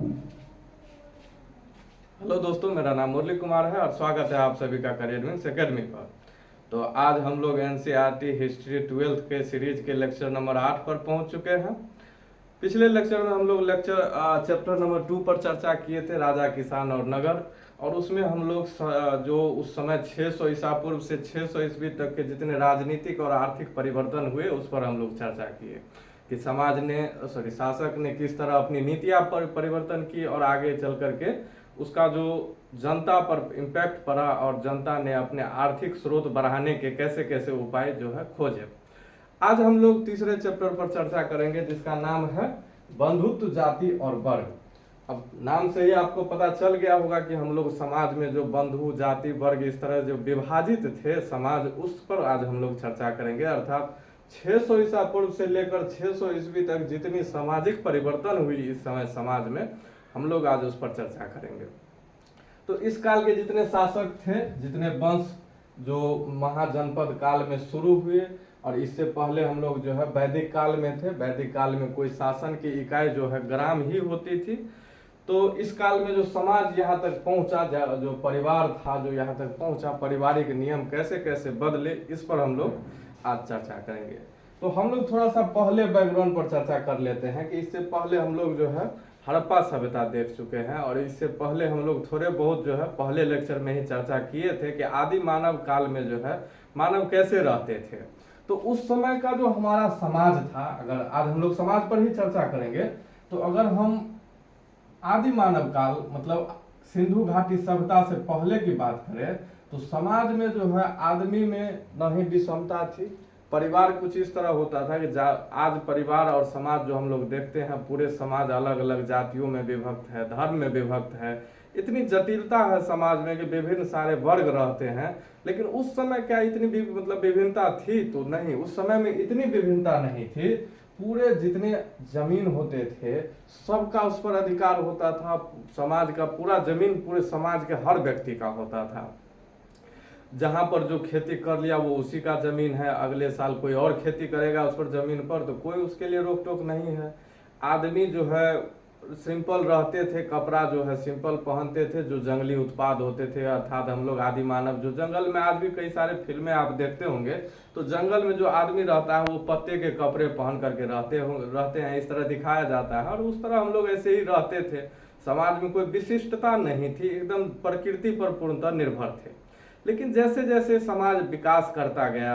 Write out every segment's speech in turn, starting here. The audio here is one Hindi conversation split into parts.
हेलो दोस्तों, मेरा नाम मुरली कुमार है और स्वागत है आप सभी का करियर विंग्स एकेडमी पर। तो आज हम लोग एनसीईआरटी हिस्ट्री 12th के सीरीज के लेक्चर नंबर 8 पर पहुंच चुके हैं। पिछले लेक्चर में हम लोग चैप्टर नंबर 2 पर चर्चा किए थे, राजा, किसान और नगर। और उसमें हम लोग जो उस समय 600 ईसा पूर्व से 600 ईस्वी तक के जितने राजनीतिक और आर्थिक परिवर्तन हुए उस पर हम लोग चर्चा किए कि शासक ने किस तरह अपनी नीतियां पर परिवर्तन की और आगे चल करके उसका जो जनता पर इम्पैक्ट पड़ा और जनता ने अपने आर्थिक स्रोत बढ़ाने के कैसे कैसे उपाय जो है खोजे। आज हम लोग तीसरे चैप्टर पर चर्चा करेंगे जिसका नाम है बंधुत्व, जाति और वर्ग। अब नाम से ही आपको पता चल गया होगा कि हम लोग समाज में जो बंधु, जाति, वर्ग इस तरह जो विभाजित थे समाज, उस पर आज हम लोग चर्चा करेंगे। अर्थात 600 ईसा पूर्व से लेकर 600 ईस्वी तक जितनी सामाजिक परिवर्तन हुई इस समय समाज में, हम लोग आज उस पर चर्चा करेंगे। तो इस काल के जितने शासक थे, जितने वंश जो महाजनपद काल में शुरू हुए, और इससे पहले हम लोग जो है वैदिक काल में थे। वैदिक काल में कोई शासन की इकाई जो है ग्राम ही होती थी। तो इस काल में जो समाज यहाँ तक पहुँचा, जो परिवार था जो यहाँ तक पहुँचा, पारिवारिक नियम कैसे कैसे बदले, इस पर हम लोग आज चर्चा करेंगे। तो हम लोग थोड़ा सा पहले बैकग्राउंड पर चर्चा कर लेते हैं कि इससे पहले हम लोग जो है हड़प्पा सभ्यता देख चुके हैं, और इससे पहले हम लोग थोड़े बहुत जो है पहले लेक्चर में ही चर्चा किए थे कि आदि मानव काल में जो है मानव कैसे रहते थे। तो उस समय का जो हमारा समाज था, अगर आज हम लोग समाज पर ही चर्चा करेंगे, तो अगर हम आदि मानव काल मतलब सिंधु घाटी सभ्यता से पहले की बात करें तो समाज में जो है आदमी में न ही विषमता थी। परिवार कुछ इस तरह होता था कि आज परिवार और समाज जो हम लोग देखते हैं, पूरे समाज अलग अलग जातियों में विभक्त है, धर्म में विभक्त है, इतनी जटिलता है समाज में कि विभिन्न सारे वर्ग रहते हैं। लेकिन उस समय क्या इतनी मतलब विभिन्नता थी? तो नहीं, उस समय में इतनी विभिन्नता नहीं थी। पूरे जितने जमीन होते थे सबका उस पर अधिकार होता था। समाज का पूरा जमीन पूरे समाज के हर व्यक्ति का होता था। जहाँ पर जो खेती कर लिया वो उसी का जमीन है, अगले साल कोई और खेती करेगा उस पर जमीन पर, तो कोई उसके लिए रोक टोक नहीं है। आदमी जो है सिंपल रहते थे, कपड़ा जो है सिंपल पहनते थे, जो जंगली उत्पाद होते थे। अर्थात हम लोग आदि मानव जो जंगल में, आज भी कई सारे फिल्में आप देखते होंगे, तो जंगल में जो आदमी रहता है वो पत्ते के कपड़े पहन करके रहते हैं, इस तरह दिखाया जाता है। और उस तरह हम लोग ऐसे ही रहते थे। समाज में कोई विशिष्टता नहीं थी, एकदम प्रकृति पर पूर्णतः निर्भर थे। लेकिन जैसे जैसे समाज विकास करता गया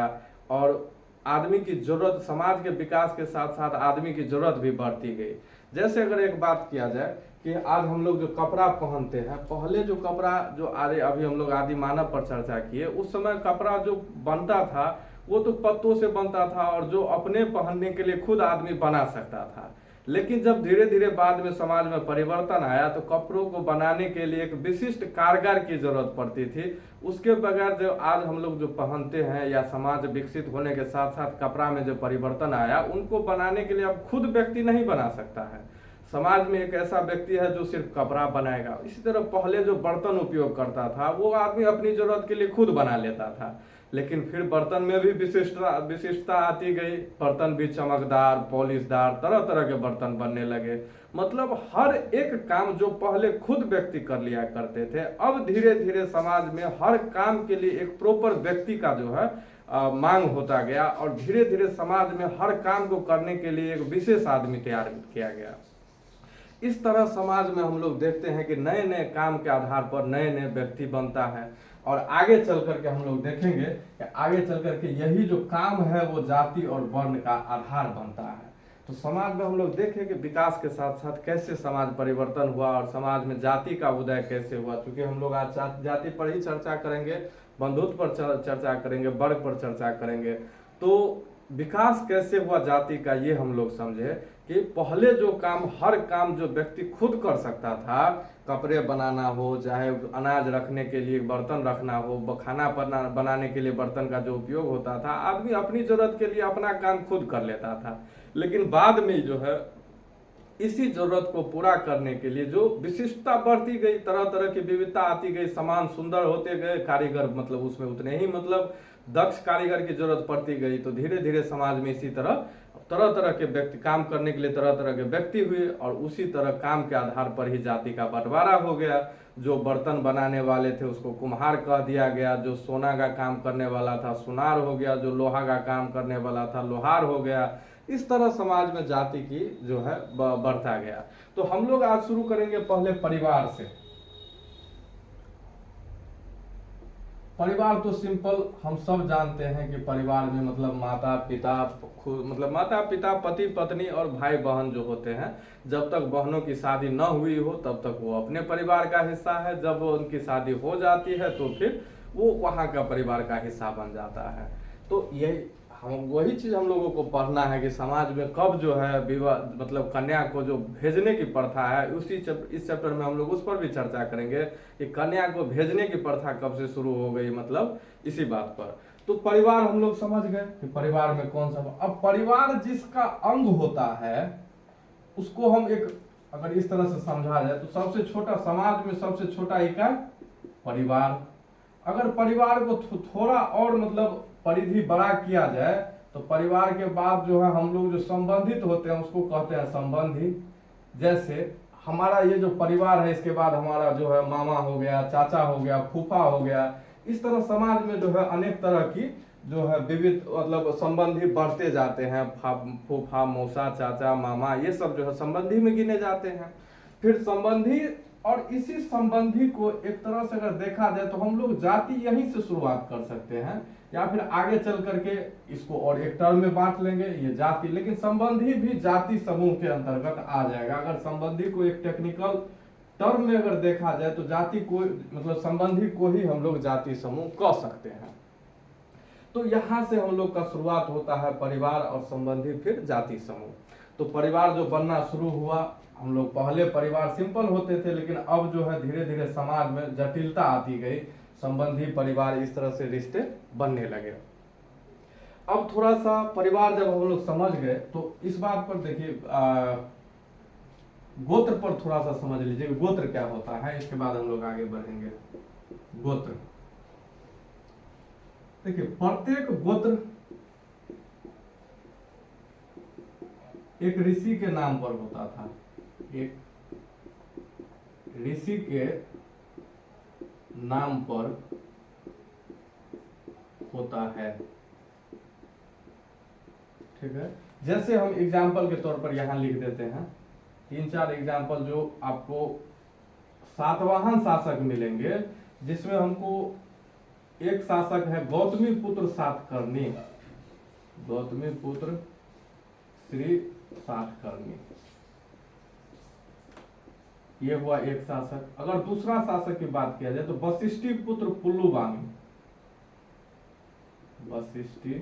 और आदमी की जरूरत, समाज के विकास के साथ साथ आदमी की जरूरत भी बढ़ती गई। जैसे अगर एक बात किया जाए कि आज हम लोग जो कपड़ा पहनते हैं, पहले जो कपड़ा जो अभी हम लोग आदि मानव पर चर्चा किए, उस समय कपड़ा जो बनता था वो तो पत्तों से बनता था और जो अपने पहनने के लिए खुद आदमी बना सकता था। लेकिन जब धीरे धीरे बाद में समाज में परिवर्तन आया तो कपड़ों को बनाने के लिए एक विशिष्ट कारगर की जरूरत पड़ती थी। उसके बगैर जो आज हम लोग जो पहनते हैं, या समाज विकसित होने के साथ साथ कपड़ा में जो परिवर्तन आया, उनको बनाने के लिए अब खुद व्यक्ति नहीं बना सकता है। समाज में एक ऐसा व्यक्ति है जो सिर्फ कपड़ा बनाएगा। इसी तरह पहले जो बर्तन उपयोग करता था वो आदमी अपनी जरूरत के लिए खुद बना लेता था। लेकिन फिर बर्तन में भी विशिष्टता आती गई। बर्तन भी चमकदार, पॉलिशदार, तरह तरह के बर्तन बनने लगे। मतलब हर एक काम जो पहले खुद व्यक्ति कर लिया करते थे, अब धीरे धीरे समाज में हर काम के लिए एक प्रॉपर व्यक्ति का जो है मांग होता गया, और धीरे धीरे समाज में हर काम को करने के लिए एक विशेष आदमी तैयार किया गया। इस तरह समाज में हम लोग देखते हैं कि नए नए काम के आधार पर नए नए व्यक्ति बनता है। और आगे चल करके हम लोग देखेंगे कि आगे चल करके यही जो काम है वो जाति और वर्ण का आधार बनता है। तो समाज में हम लोग देखें कि विकास के साथ साथ कैसे समाज परिवर्तन हुआ और समाज में जाति का उदय कैसे हुआ। क्योंकि हम लोग आज जाति पर ही चर्चा करेंगे, बंधुत्व पर चर्चा करेंगे, वर्ग पर चर्चा करेंगे। तो विकास कैसे हुआ जाति का, ये हम लोग समझे कि पहले जो काम, हर काम जो व्यक्ति खुद कर सकता था, कपड़े बनाना हो, चाहे अनाज रखने के लिए बर्तन रखना हो, खाना बनाने के लिए बर्तन का जो उपयोग होता था, आदमी अपनी जरूरत के लिए अपना काम खुद कर लेता था। लेकिन बाद में जो है इसी जरूरत को पूरा करने के लिए जो विशिष्टता बढ़ती गई, तरह तरह की विविधता आती गई, सामान सुंदर होते गए, कारीगर मतलब उसमें उतने ही मतलब दक्ष कारीगर की जरूरत पड़ती गई, तो धीरे धीरे समाज में इसी तरह तरह तरह के व्यक्ति काम करने के लिए तरह तरह के व्यक्ति हुए, और उसी तरह काम के आधार पर ही जाति का बंटवारा हो गया। जो बर्तन बनाने वाले थे उसको कुम्हार कह दिया गया, जो सोना का काम करने वाला था सुनार हो गया, जो लोहा का काम करने वाला था लोहार हो गया। इस तरह समाज में जाति की जो है बढ़ता गया। तो हम लोग आज शुरू करेंगे पहले परिवार से। परिवार तो सिंपल हम सब जानते हैं कि परिवार में मतलब माता पिता, मतलब माता पिता, पति पत्नी और भाई बहन जो होते हैं, जब तक बहनों की शादी न हुई हो तब तक वो अपने परिवार का हिस्सा है, जब उनकी शादी हो जाती है तो फिर वो वहाँ का परिवार का हिस्सा बन जाता है। तो यही हम वही चीज़ हम लोगों को पढ़ना है कि समाज में कब जो है विवाह मतलब कन्या को जो भेजने की प्रथा है, इस चैप्टर में हम लोग उस पर भी चर्चा करेंगे कि कन्या को भेजने की प्रथा कब से शुरू हो गई, मतलब इसी बात पर। तो परिवार हम लोग समझ गए कि परिवार में कौन सा, अब परिवार जिसका अंग होता है उसको हम एक अगर इस तरह से समझा जाए तो सबसे छोटा, समाज में सबसे छोटा इकाई परिवार। अगर परिवार को थोड़ा और मतलब परिधि बड़ा किया जाए तो परिवार के बाद जो है हम लोग जो संबंधित होते हैं उसको कहते हैं संबंधी। जैसे हमारा ये जो परिवार है इसके बाद हमारा जो है मामा हो गया, चाचा हो गया, फूफा हो गया। इस तरह समाज में जो है अनेक तरह की जो है विविध मतलब संबंधी बढ़ते जाते हैं। फूफा, मौसा, चाचा, मामा, ये सब जो है संबंधी में गिने जाते हैं। फिर संबंधी, और इसी संबंधी को एक तरह से अगर देखा जाए तो हम लोग जाति यहीं से शुरुआत कर सकते हैं, या फिर आगे चल करके इसको और एक टर्म में बांट लेंगे ये जाति, लेकिन संबंधी भी जाति समूह के अंतर्गत आ जाएगा। अगर संबंधी को एक टेक्निकल टर्म में अगर देखा जाए तो जाति को मतलब संबंधी को ही हम लोग जाति समूह कह सकते हैं। तो यहाँ से हम लोग का शुरुआत होता है परिवार और संबंधी फिर जाति समूह। तो परिवार जो बनना शुरू हुआ, हम लोग पहले परिवार सिंपल होते थे, लेकिन अब जो है धीरे धीरे समाज में जटिलता आती गई, संबंधी परिवार इस तरह से रिश्ते बनने लगे। अब थोड़ा सा परिवार जब हम लोग समझ गए तो इस बात पर देखिए गोत्र पर थोड़ा सा समझ लीजिए गोत्र क्या होता है, इसके बाद हम लोग आगे बढ़ेंगे। गोत्र देखिए, प्रत्येक गोत्र एक ऋषि के नाम पर होता था, एक ऋषि के नाम पर होता है। ठीक है, जैसे हम एग्जाम्पल के तौर पर यहां लिख देते हैं 3-4 एग्जाम्पल जो आपको सातवाहन शासक मिलेंगे, जिसमें हमको एक शासक है गौतमी पुत्र सातकर्णी, गौतमी पुत्र श्री सातकर्णी, ये हुआ एक शासक। अगर दूसरा शासक की बात किया जाए तो वशिष्ठी पुत्र पुल्लुवामी, वशिष्ठी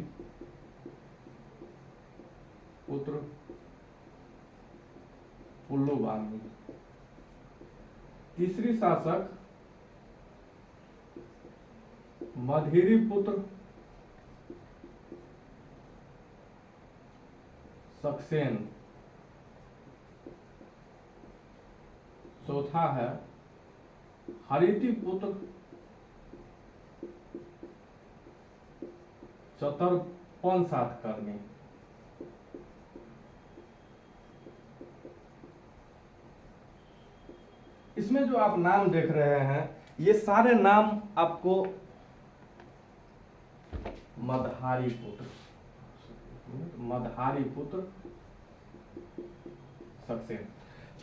पुत्र पुल्लुवामी। तीसरी शासक मधीरी पुत्र सक्सेन। चौथा है हरिति पुत्र चतुर्पन सातकर्णी। इसमें जो आप नाम देख रहे हैं ये सारे नाम आपको मधारी पुत्र, मधारी पुत्र सक्सेन।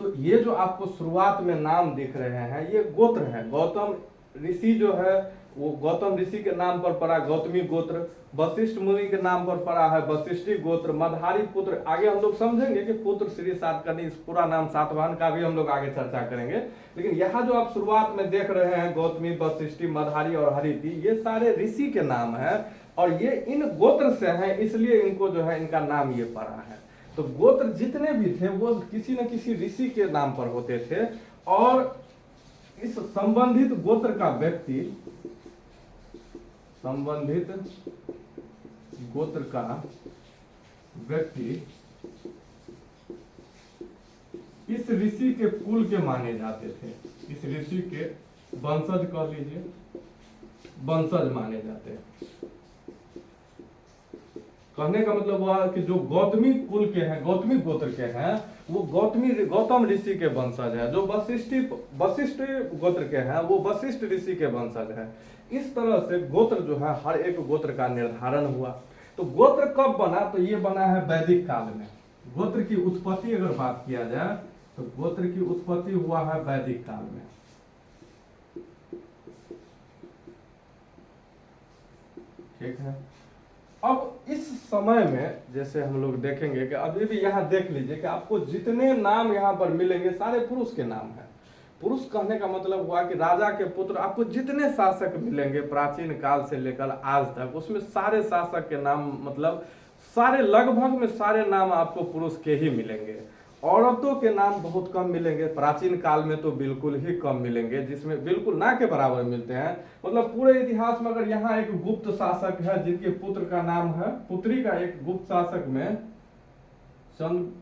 तो ये जो आपको शुरुआत में नाम दिख रहे हैं ये गोत्र है। गौतम ऋषि जो है वो गौतम ऋषि के नाम पर पड़ा गौतमी गोत्र, वशिष्ठ मुनि के नाम पर पड़ा है वशिष्ठी गोत्र, मधारी पुत्र। आगे हम लोग समझेंगे कि पुत्र श्री सातकर्णी इस पूरा नाम सातवाहन का भी हम लोग आगे चर्चा करेंगे, लेकिन यहाँ जो आप शुरुआत में देख रहे हैं गौतमी, वशिष्ठी, मधारी और हरिति, ये सारे ऋषि के नाम है और ये इन गोत्र से हैं, इसलिए इनको जो है इनका नाम ये पड़ा है। तो गोत्र जितने भी थे वो किसी न किसी ऋषि के नाम पर होते थे, और इस संबंधित गोत्र का व्यक्ति, संबंधित गोत्र का व्यक्ति इस ऋषि के कुल के माने जाते थे, इस ऋषि के वंशज कह लीजिए, वंशज माने जाते हैं। कहने का मतलब हुआ कि जो गौतमी कुल के हैं, गौतमी गोत्र के हैं, वो गौतम ऋषि के वंशज है। जो वशिष्ठ गोत्र के हैं वो वशिष्ठ ऋषि के वंशज है। इस तरह से गोत्र जो है हर एक गोत्र का निर्धारण हुआ। तो गोत्र कब बना? तो ये बना है वैदिक काल में। गोत्र की उत्पत्ति अगर बात किया जाए तो गोत्र की उत्पत्ति हुआ है वैदिक काल में। ठीक है। अब इस समय में जैसे हम लोग देखेंगे कि अभी भी यहाँ देख लीजिए कि आपको जितने नाम यहाँ पर मिलेंगे सारे पुरुष के नाम हैं। पुरुष कहने का मतलब हुआ कि राजा के पुत्र, आपको जितने शासक मिलेंगे प्राचीन काल से लेकर आज तक, उसमें सारे शासक के नाम मतलब सारे लगभग में सारे नाम आपको पुरुष के ही मिलेंगे। औरतों के नाम बहुत कम मिलेंगे, प्राचीन काल में तो बिल्कुल ही कम मिलेंगे, जिसमें बिल्कुल ना के बराबर मिलते हैं। मतलब पूरे इतिहास में अगर यहाँ एक गुप्त शासक है जिनके पुत्र का नाम है, पुत्री का एक गुप्त शासक में चंद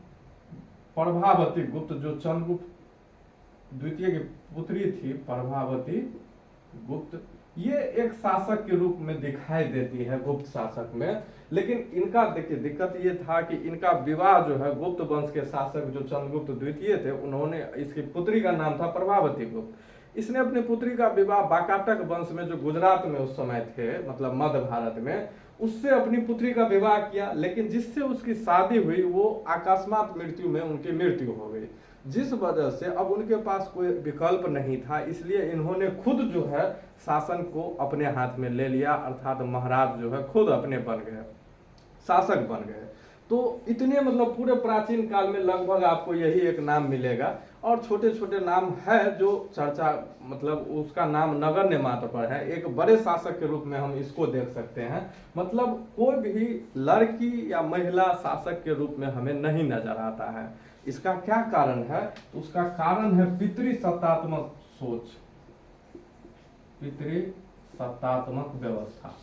प्रभावती गुप्त, जो चंद्रगुप्त द्वितीय की पुत्री थी प्रभावती गुप्त, ये एक शासक के रूप में दिखाई देती है गुप्त शासक में। लेकिन इनका देखिए दिक्कत ये था कि इनका विवाह जो है गुप्त वंश के शासक जो चंद्रगुप्त द्वितीय थे, उन्होंने, इसकी पुत्री का नाम था प्रभावती गुप्त। इसने अपनी पुत्री का विवाह वाकाटक वंश में जो गुजरात में उस समय थे, मतलब मध्य भारत में, उससे अपनी पुत्री का विवाह किया। लेकिन जिससे उसकी शादी हुई वो अकस्मात मृत्यु में उनकी मृत्यु हो गई, जिस वजह से अब उनके पास कोई विकल्प नहीं था। इसलिए इन्होंने खुद जो है शासन को अपने हाथ में ले लिया, अर्थात महाराज जो है खुद अपने बन गए, शासक बन गए। तो इतने मतलब पूरे प्राचीन काल में लगभग आपको यही एक नाम मिलेगा। और छोटे छोटे नाम है जो चर्चा, मतलब उसका नाम नगण्य मात्र पर है। एक बड़े शासक के रूप में हम इसको देख सकते हैं। मतलब कोई भी लड़की या महिला शासक के रूप में हमें नहीं नजर आता है। इसका क्या कारण है? उसका कारण है पितृसत्तात्मक सोच, पितृसत्तात्मक व्यवस्था।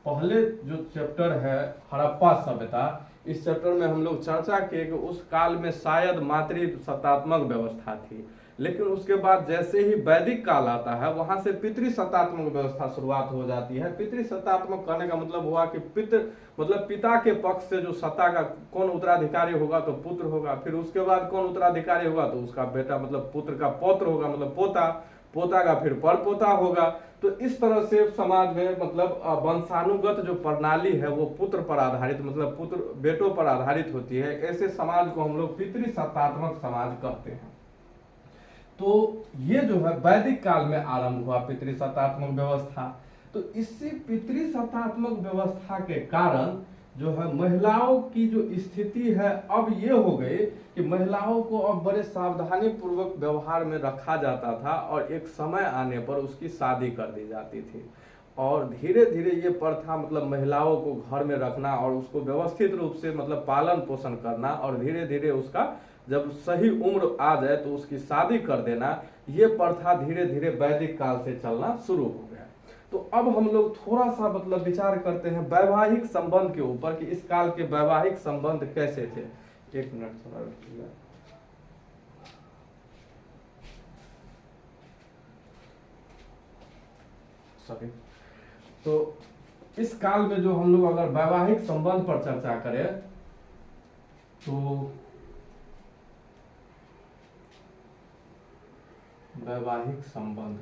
पहले जो चैप्टर है हड़प्पा सभ्यता, इस चैप्टर में हम लोग चर्चा किए कि उस काल में शायद मातृसत्तात्मक व्यवस्था थी, लेकिन उसके बाद जैसे ही वैदिक काल आता है वहां से पितृसत्तात्मक व्यवस्था शुरुआत हो जाती है। पितृसत्तात्मक कहने का मतलब हुआ कि मतलब पिता के पक्ष से जो सत्ता का कौन उत्तराधिकारी होगा तो पुत्र होगा, फिर उसके बाद कौन उत्तराधिकारी होगा तो उसका बेटा, मतलब पुत्र का पौत्र होगा, मतलब पोता, पोता का फिर परपोता होगा। तो इस तरह से समाज में मतलब वंशानुगत जो प्रणाली है वो पुत्र पर आधारित, मतलब पुत्र बेटों पर आधारित होती है। ऐसे समाज को हम लोग पितृसत्तात्मक समाज कहते हैं। तो ये जो है वैदिक काल में आरंभ हुआ पितृसत्तात्मक व्यवस्था। तो इसी पितृसत्तात्मक व्यवस्था के कारण जो है महिलाओं की जो स्थिति है अब ये हो गई कि महिलाओं को अब बड़े सावधानी पूर्वक व्यवहार में रखा जाता था और एक समय आने पर उसकी शादी कर दी जाती थी। और धीरे धीरे ये प्रथा, मतलब महिलाओं को घर में रखना और उसको व्यवस्थित रूप से मतलब पालन पोषण करना, और धीरे धीरे उसका जब सही उम्र आ जाए तो उसकी शादी कर देना, ये प्रथा धीरे धीरे वैदिक काल से चलना शुरू हो गया। तो अब हम लोग थोड़ा सा मतलब विचार करते हैं वैवाहिक संबंध के ऊपर कि इस काल के वैवाहिक संबंध कैसे थे। एक मिनट थोड़ा रुकिएगा। सॉरी। तो इस काल में जो हम लोग अगर वैवाहिक संबंध पर चर्चा करें तो वैवाहिक संबंध,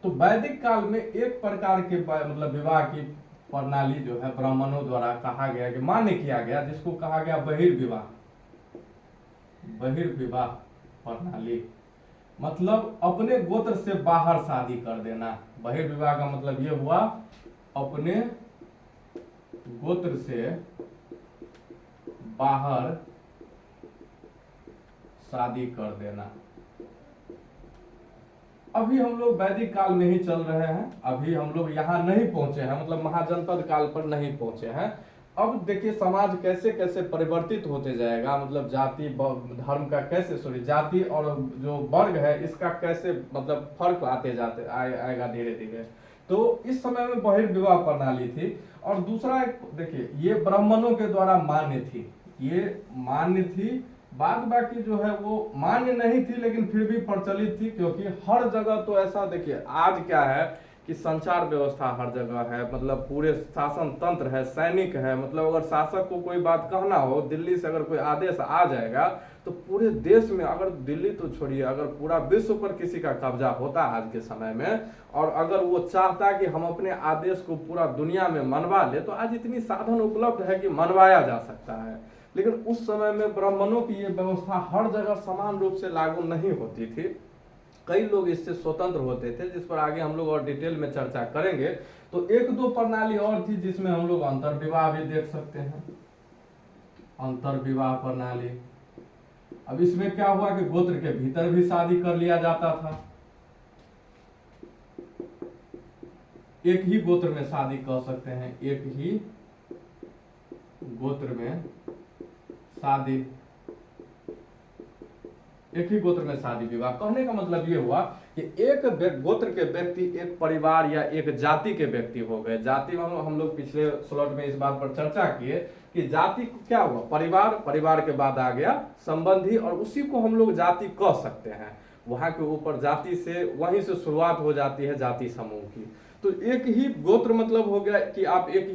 तो वैदिक काल में एक प्रकार के मतलब विवाह की प्रणाली जो है ब्राह्मणों द्वारा कहा गया कि मान्य किया गया, जिसको कहा गया बहिर्विवाह। बहिर्विवाह प्रणाली मतलब अपने गोत्र से बाहर शादी कर देना। बहिर्विवाह का मतलब ये हुआ अपने गोत्र से बाहर शादी कर देना। अभी हम लोग वैदिक काल में ही चल रहे हैं, अभी हम लोग यहाँ नहीं पहुंचे हैं, मतलब महाजनपद काल पर नहीं पहुंचे हैं। अब देखिए समाज कैसे कैसे परिवर्तित होते जाएगा, मतलब जाति धर्म का कैसे जाति और जो वर्ग है इसका कैसे मतलब फर्क आते जाते आएगा धीरे धीरे। तो इस समय में बहिर्विवाह प्रणाली थी। और दूसरा एक देखिए, ये ब्राह्मणों के द्वारा मान्य थी, ये मान्य थी। बाद बाकी जो है वो मान्य नहीं थी, लेकिन फिर भी प्रचलित थी, क्योंकि हर जगह तो ऐसा देखिए, आज क्या है कि संचार व्यवस्था हर जगह है, मतलब पूरे शासन तंत्र है, सैनिक है, मतलब अगर शासक को कोई बात कहना हो, दिल्ली से अगर कोई आदेश आ जाएगा तो पूरे देश में, अगर दिल्ली तो छोड़िए, अगर पूरा विश्व पर किसी का कब्जा होता आज के समय में, और अगर वो चाहता कि हम अपने आदेश को पूरा दुनिया में मनवा ले, तो आज इतनी साधन उपलब्ध है कि मनवाया जा सकता है। लेकिन उस समय में ब्राह्मणों की ये व्यवस्था हर जगह समान रूप से लागू नहीं होती थी, कई लोग इससे स्वतंत्र होते थे, जिस पर आगे हम लोग और डिटेल में चर्चा करेंगे। तो एक दो प्रणाली और थी जिसमें हम लोग अंतर्विवाह भी देख सकते हैं, अंतर्विवाह प्रणाली। अब इसमें क्या हुआ कि गोत्र के भीतर भी शादी कर लिया जाता था, एक ही गोत्र में शादी कर सकते हैं, एक ही गोत्र में शादी, एक ही गोत्र में शादी विवाह। कहने का मतलब ये हुआ कि एक गोत्र के व्यक्ति एक परिवार या एक जाति के व्यक्ति हो गए। जाति में हम लोग पिछले स्लॉट में इस बात पर चर्चा किए कि जाति क्या हुआ, परिवार, परिवार के बाद आ गया संबंधी, और उसी को हम लोग जाति कह सकते हैं। वहां के ऊपर जाति से, वहीं से शुरुआत हो जाती है जाति समूह की। तो एक ही गोत्र मतलब हो गया कि आप एक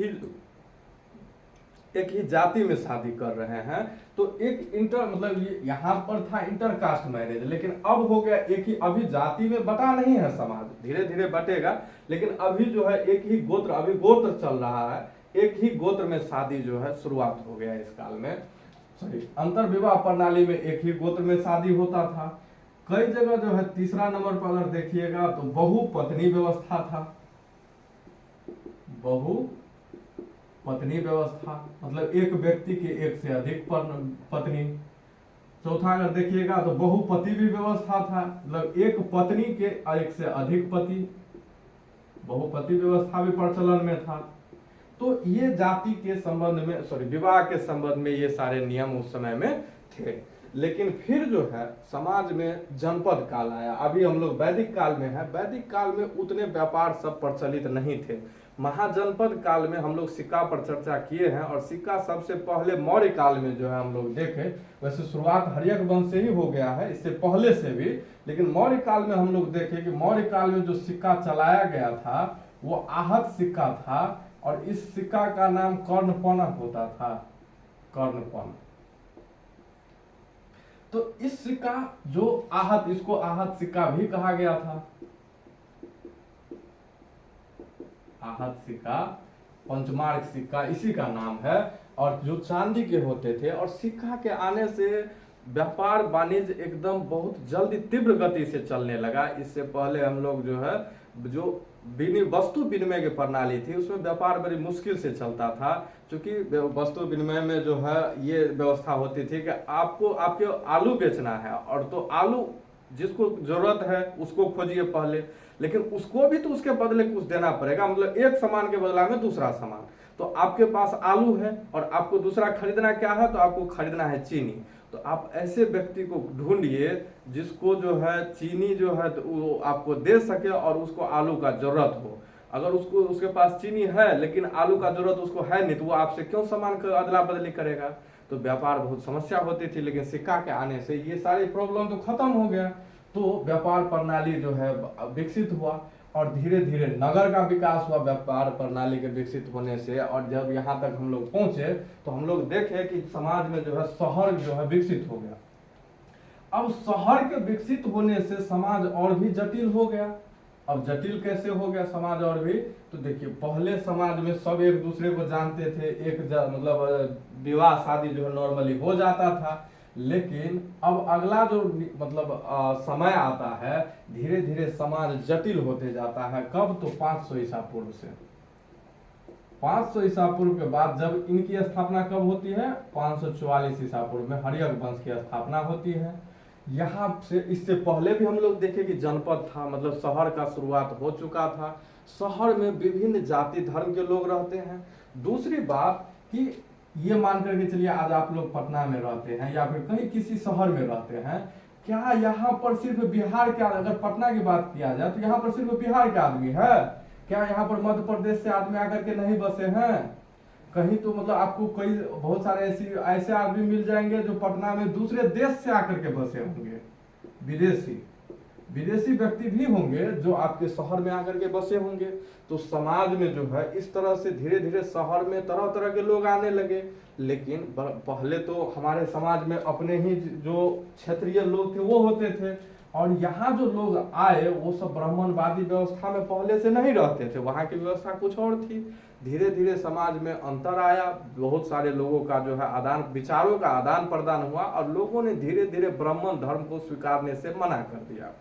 ही जाति में शादी कर रहे हैं। तो एक इंटर मतलब ये यहाँ पर था इंटरकास्ट मैरिज, लेकिन अब हो गया एक ही, अभी जाति में बटा नहीं है समाज, धीरे धीरे बटेगा, लेकिन अभी जो है एक ही गोत्र, अभी गोत्र चल रहा है, एक ही गोत्र में शादी जो है शुरुआत हो गया इस काल में। सॉरी, अंतर्विवाह प्रणाली में एक ही गोत्र में शादी होता था। कई जगह जो है तीसरा नंबर पर अगर देखिएगा तो बहुपत्नी व्यवस्था था, बहुपत्नी व्यवस्था मतलब एक व्यक्ति के एक से अधिक पत्नी। चौथा अगर देखिएगा तो बहुपति भी व्यवस्था था, मतलब एक पत्नी के एक से अधिक पति, बहुपति व्यवस्था भी प्रचलन में था। तो ये जाति के संबंध में, सॉरी, विवाह के संबंध में ये सारे नियम उस समय में थे। लेकिन फिर जो है समाज में जनपद काल आया। अभी हम लोग वैदिक काल में है, वैदिक काल में उतने व्यापार सब प्रचलित नहीं थे। महाजनपद काल में हम लोग सिक्का पर चर्चा किए हैं, और सिक्का सबसे पहले मौर्य काल में जो है हम लोग देखें, वैसे शुरुआत हर्यक वंश से ही हो गया है, इससे पहले से भी, लेकिन मौर्य काल में हम लोग देखें कि मौर्य काल में जो सिक्का चलाया गया था वो आहत सिक्का था, और इस सिक्का का नाम कर्णपन होता था, कर्णपन। तो इस सिक्का जो आहत, इसको आहत सिक्का भी कहा गया था, आहत सिक्का, पंचमार्क सिक्का इसी का नाम है। और जो चांदी के होते थे, और सिक्का के आने से व्यापार वाणिज्य एकदम बहुत जल्दी तीव्र गति से चलने लगा। इससे पहले हम लोग जो है, जो वस्तु विनिमय की प्रणाली थी, उसमें व्यापार बड़ी मुश्किल से चलता था, क्योंकि वस्तु विनिमय में जो है ये व्यवस्था होती थी कि आपको आपके आलू बेचना है, और तो आलू जिसको जरूरत है उसको खोजिए पहले, लेकिन उसको भी तो उसके बदले कुछ देना पड़ेगा, मतलब एक सामान के बदला में दूसरा सामान। तो आपके पास आलू है और आपको दूसरा खरीदना क्या है, तो आपको खरीदना है चीनी। तो आप ऐसे व्यक्ति को ढूंढिए जिसको जो है चीनी जो है तो वो आपको दे सके, और उसको आलू का जरूरत हो। अगर उसको, उसके पास चीनी है लेकिन आलू का जरूरत उसको है नहीं, तो वो आपसे क्यों सामान का अदला बदली करेगा। तो व्यापार बहुत समस्या होती थी, लेकिन सिक्का के आने से ये सारी प्रॉब्लम तो खत्म हो गया। तो व्यापार प्रणाली जो है विकसित हुआ, और धीरे धीरे नगर का विकास हुआ व्यापार प्रणाली के विकसित होने से। और जब यहाँ तक हम लोग पहुंचे तो हम लोग देखे कि समाज में जो है शहर जो है विकसित हो गया। अब शहर के विकसित होने से समाज और भी जटिल हो गया। अब जटिल कैसे हो गया समाज और भी, तो देखिए पहले समाज में सब एक दूसरे को जानते थे, मतलब विवाह शादी जो है नॉर्मली हो जाता था। लेकिन अब अगला जो मतलब समय आता है, धीरे धीरे समाज जटिल होते जाता है। कब, तो 500 ईसा पूर्व से। 500 ईसा पूर्व के बाद जब इनकी स्थापना कब होती है, 544 ईसा पूर्व में हर्यक वंश की स्थापना होती है। यहाँ से, इससे पहले भी हम लोग देखे कि जनपद था, मतलब शहर का शुरुआत हो चुका था। शहर में विभिन्न जाति धर्म के लोग रहते हैं। दूसरी बात कि ये मान करके चलिए आज आप लोग पटना में रहते हैं या फिर कहीं किसी शहर में रहते हैं, क्या यहाँ पर सिर्फ बिहार के, अगर पटना की बात किया जाए तो यहाँ पर सिर्फ बिहार के आदमी है? क्या यहाँ पर मध्य प्रदेश से आदमी आकर के नहीं बसे हैं? कहीं तो मतलब आपको कई बहुत सारे ऐसे आदमी मिल जाएंगे जो पटना में दूसरे देश से आकर के बसे होंगे, विदेशी विदेशी व्यक्ति भी होंगे जो आपके शहर में आकर के बसे होंगे। तो समाज में जो है इस तरह से धीरे धीरे शहर में तरह तरह के लोग आने लगे। लेकिन पहले तो हमारे समाज में अपने ही जो क्षेत्रीय लोग थे वो होते थे, और यहाँ जो लोग आए वो सब ब्राह्मणवादी व्यवस्था में पहले से नहीं रहते थे, वहाँ की व्यवस्था कुछ और थी। धीरे धीरे समाज में अंतर आया, बहुत सारे लोगों का जो है विचारों का आदान प्रदान हुआ, और लोगों ने धीरे धीरे ब्राह्मण धर्म को स्वीकारने से मना कर दिया।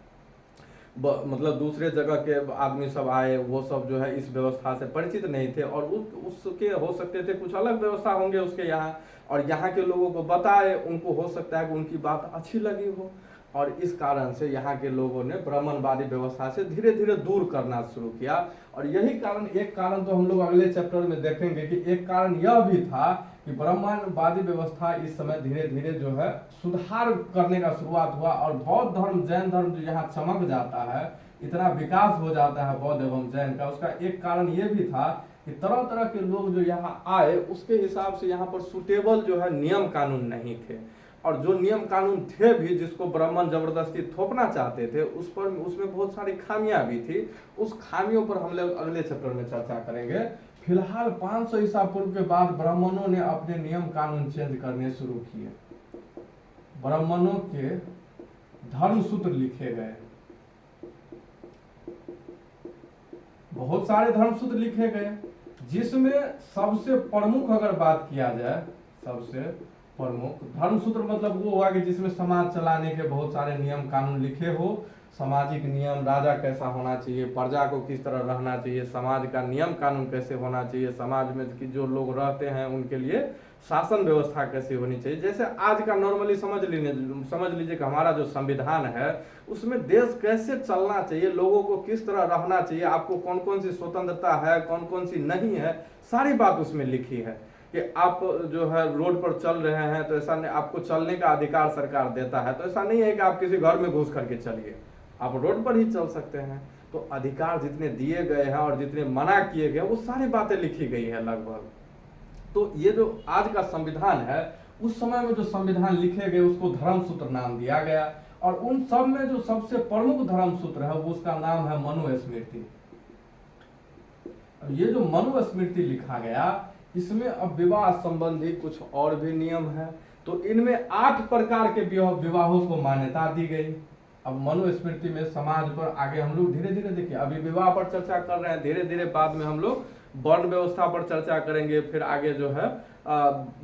मतलब दूसरे जगह के आदमी सब आए, वो सब जो है इस व्यवस्था से परिचित नहीं थे, और उसके हो सकते थे कुछ अलग व्यवस्था होंगे उसके यहाँ, और यहाँ के लोगों को बताए, उनको हो सकता है कि उनकी बात अच्छी लगी हो, और इस कारण से यहाँ के लोगों ने ब्राह्मणवादी व्यवस्था से धीरे धीरे दूर करना शुरू किया। और यही कारण, एक कारण तो हम लोग अगले चैप्टर में देखेंगे कि एक कारण यह भी था कि ब्राह्मणवादी व्यवस्था इस समय धीरे धीरे जो है सुधार करने का शुरुआत हुआ, और बौद्ध धर्म जैन धर्म जो यहाँ चमक जाता है, इतना विकास हो जाता है बौद्ध एवं जैन का, उसका एक कारण ये भी था कि तरह तरह के लोग जो यहाँ आए उसके हिसाब से यहाँ पर सुटेबल जो है नियम कानून नहीं थे, और जो नियम कानून थे भी जिसको ब्राह्मण जबरदस्ती थोपना चाहते थे उसमें बहुत सारी खामियां भी थी। उस खामियों पर हम लोग अगले चैप्टर में चर्चा करेंगे। फिलहाल 500 ईसा पूर्व के बाद ब्राह्मणों ने अपने नियम कानून चेंज करने शुरू किए। ब्राह्मणों के धर्मसूत्र लिखे गए, बहुत सारे धर्मसूत्र लिखे गए, जिसमें सबसे प्रमुख अगर बात किया जाए, सबसे प्रमुख धर्मसूत्र मतलब वो हुआ कि जिसमें समाज चलाने के बहुत सारे नियम कानून लिखे हो, सामाजिक नियम, राजा कैसा होना चाहिए, प्रजा को किस तरह रहना चाहिए, समाज का नियम कानून कैसे होना चाहिए, समाज में कि जो लोग रहते हैं उनके लिए शासन व्यवस्था कैसे होनी चाहिए। जैसे आज का नॉर्मली समझ लीजिए कि हमारा जो संविधान है उसमें देश कैसे चलना चाहिए, लोगों को किस तरह रहना चाहिए, आपको कौन कौन सी स्वतंत्रता है, कौन कौन सी नहीं है, सारी बात उसमें लिखी है। कि आप जो है रोड पर चल रहे हैं तो ऐसा नहीं, आपको चलने का अधिकार सरकार देता है, तो ऐसा नहीं है कि आप किसी घर में घुस करके चलिए, आप रोड पर ही चल सकते हैं। तो अधिकार जितने दिए गए हैं और जितने मना किए गए वो सारी बातें लिखी गई है लगभग। तो ये जो आज का संविधान है, उस समय में जो संविधान लिखे गए उसको धर्मसूत्र नाम दिया गया, और उन सब में जो सबसे प्रमुख धर्मसूत्र है वो उसका नाम है मनुस्मृति। अब ये जो मनुस्मृति लिखा गया, इसमें अब विवाह संबंधी कुछ और भी नियम है। तो इनमें 8 प्रकार के विवाहों को मान्यता दी गई। अब मनुस्मृति में समाज पर आगे हम लोग धीरे धीरे देखिए, अभी विवाह पर चर्चा कर रहे हैं, धीरे धीरे बाद में हम लोग वर्ण व्यवस्था पर चर्चा करेंगे, फिर आगे जो है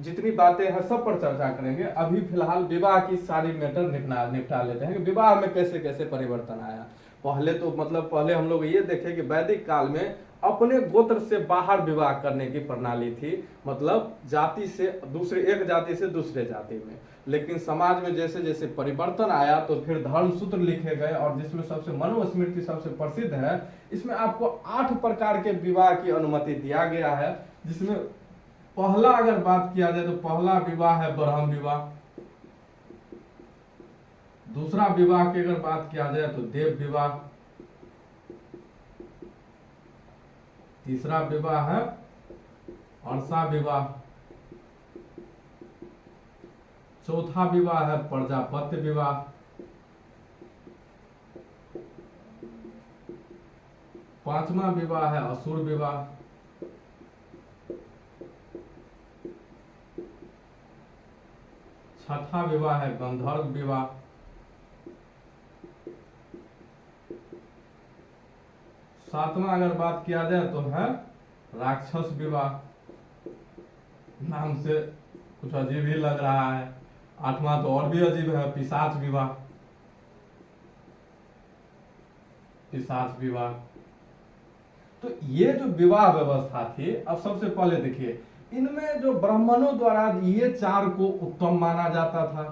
जितनी बातें हैं सब पर चर्चा करेंगे। अभी फिलहाल विवाह की सारी मैटर निपटा लेते हैं कि विवाह में कैसे कैसे परिवर्तन आया। पहले हम लोग ये देखें कि वैदिक काल में अपने गोत्र से बाहर विवाह करने की प्रणाली थी, मतलब जाति से दूसरे, एक जाति से दूसरे जाति में। लेकिन समाज में जैसे जैसे परिवर्तन आया तो फिर धर्मसूत्र लिखे गए, और जिसमें सबसे मनुस्मृति सबसे प्रसिद्ध है। इसमें आपको 8 प्रकार के विवाह की अनुमति दिया गया है, जिसमें पहला अगर बात किया जाए तो पहला विवाह है ब्रह्म विवाह। दूसरा विवाह की अगर बात किया जाए तो देव विवाह। तीसरा विवाह है अर्षा विवाह। चौथा विवाह है प्रजापत्य विवाह। पांचवा विवाह है असुर विवाह। छठा विवाह है गंधर्व विवाह। सातवां अगर बात किया जाए तो है राक्षस विवाह, नाम से कुछ अजीब ही लग रहा है। आठवां तो और भी अजीब है, पिशाच विवाह। पिशाच विवाह। तो ये जो विवाह व्यवस्था थी, अब सबसे पहले देखिए, इनमें जो ब्राह्मणों द्वारा ये 4 को उत्तम माना जाता था,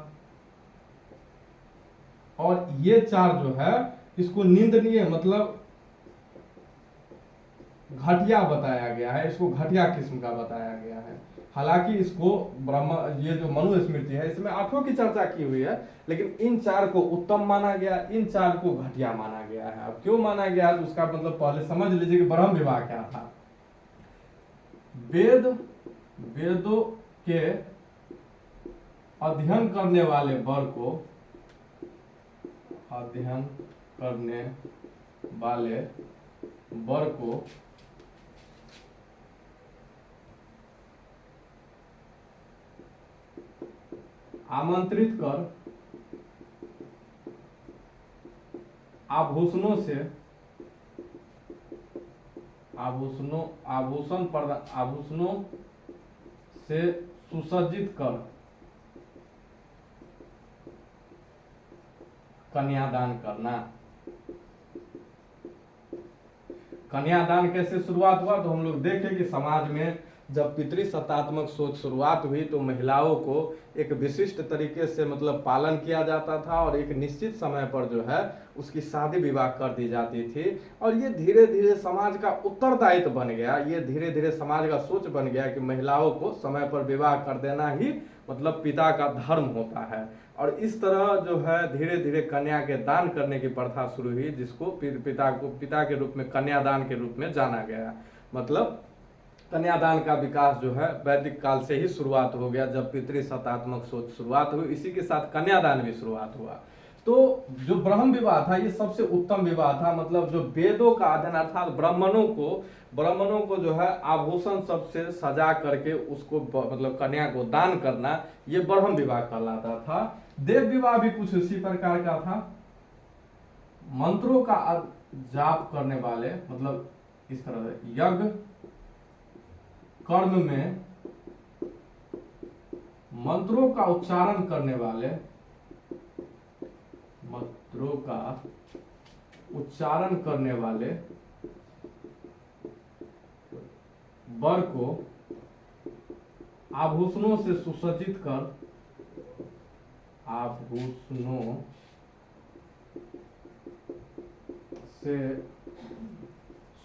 और ये 4 जो है इसको निंदनीय मतलब घटिया बताया गया है, इसको घटिया किस्म का बताया गया है। हालांकि इसको ये जो मनुस्मृति है इसमें 8 की चर्चा की हुई है, लेकिन इन 4 को उत्तम माना गया, इन 4 को घटिया माना गया। गया है। अब क्यों माना गया है उसका मतलब पहले समझ लीजिए कि ब्रह्म विवाह क्या था। वेदों के अध्ययन करने वाले वर को अध्ययन करने वाले वर को आमंत्रित कर आभूषणों से सुसज्जित कर कन्यादान करना। कन्यादान कैसे शुरुआत हुआ तो हम लोग देखें कि समाज में जब पितृसत्तात्मक सोच शुरुआत हुई तो महिलाओं को एक विशिष्ट तरीके से मतलब पालन किया जाता था और एक निश्चित समय पर जो है उसकी शादी विवाह कर दी जाती थी। और ये धीरे धीरे समाज का उत्तरदायित्व बन गया, ये धीरे धीरे समाज का सोच बन गया कि महिलाओं को समय पर विवाह कर देना ही मतलब पिता का धर्म होता है। और इस तरह जो है धीरे धीरे कन्या के दान करने की प्रथा शुरू हुई, जिसको पिता के रूप में कन्यादान के रूप में जाना गया। मतलब कन्यादान का विकास जो है वैदिक काल से ही शुरुआत हो गया, जब पितृसत्तात्मक सोच शुरुआत हुई, इसी के साथ कन्यादान भी शुरुआत हुआ। तो जो ब्रह्म विवाह था ये सबसे उत्तम विवाह था। मतलब जो वेदों का अध्ययन अर्थात ब्राह्मणों को जो है आभूषण सबसे सजा करके उसको मतलब कन्या को दान करना, ये ब्रह्म विवाह कहलाता था। देव विवाह भी कुछ इसी प्रकार का था। मंत्रों का जाप करने वाले मतलब इस तरह से यज्ञ कर्म में मंत्रों का उच्चारण करने वाले वर को आभूषणों से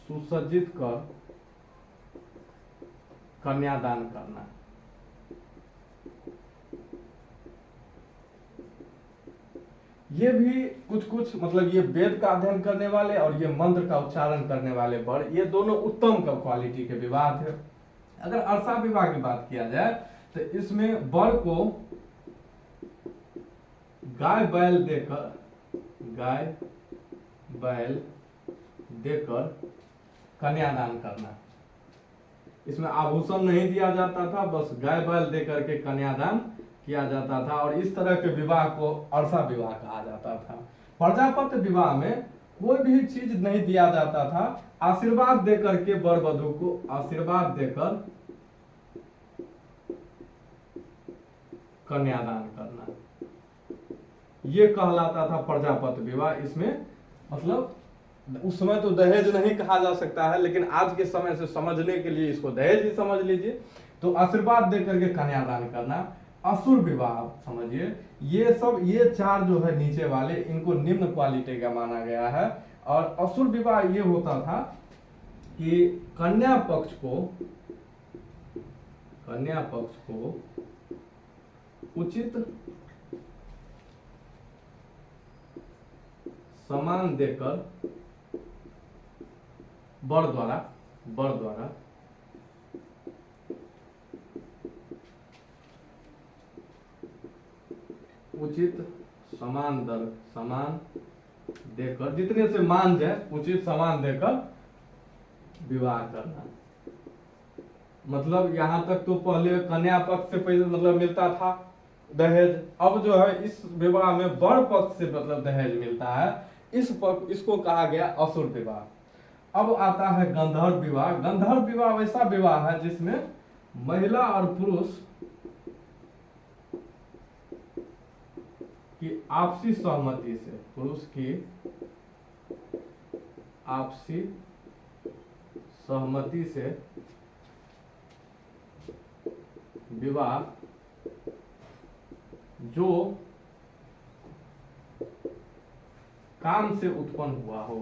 सुसज्जित कर कन्यादान करना। ये भी कुछ मतलब ये वेद का अध्ययन करने वाले और ये मंत्र का उच्चारण करने वाले वर, ये दोनों उत्तम का क्वालिटी के विवाह थे। अगर अर्षा विवाह की बात किया जाए तो इसमें वर को गाय बैल देकर कन्यादान करना। इसमें आभूषण नहीं दिया जाता था, बस गाय बैल देकर के कन्यादान किया जाता था। और इस तरह के विवाह को अर्षा विवाह कहा जाता था। प्रजापत्य विवाह में कोई भी चीज नहीं दिया जाता था, आशीर्वाद देकर के वर वधू को आशीर्वाद देकर कन्यादान करना, ये कहलाता था प्रजापत्य विवाह। इसमें मतलब उस समय तो दहेज नहीं कहा जा सकता है, लेकिन आज के समय से समझने के लिए इसको दहेज ही समझ लीजिए। तो आशीर्वाद देकर के कन्यादान करना। असुर विवाह समझिए, ये चार जो है नीचे वाले, इनको निम्न क्वालिटी का माना गया है। और असुर विवाह ये होता था कि कन्या पक्ष को उचित सम्मान देकर वर द्वारा उचित समान देकर, जितने से मान जाए उचित समान देकर विवाह करना। मतलब यहाँ तक तो पहले कन्या पक्ष से पहले मतलब मिलता था दहेज, अब जो है इस विवाह में वर पक्ष से मतलब दहेज मिलता है। इसको कहा गया असुर विवाह। अब आता है गंधर्व विवाह। गंधर्व विवाह वैसा विवाह है जिसमें महिला और पुरुष की आपसी सहमति से विवाह जो काम से उत्पन्न हुआ हो।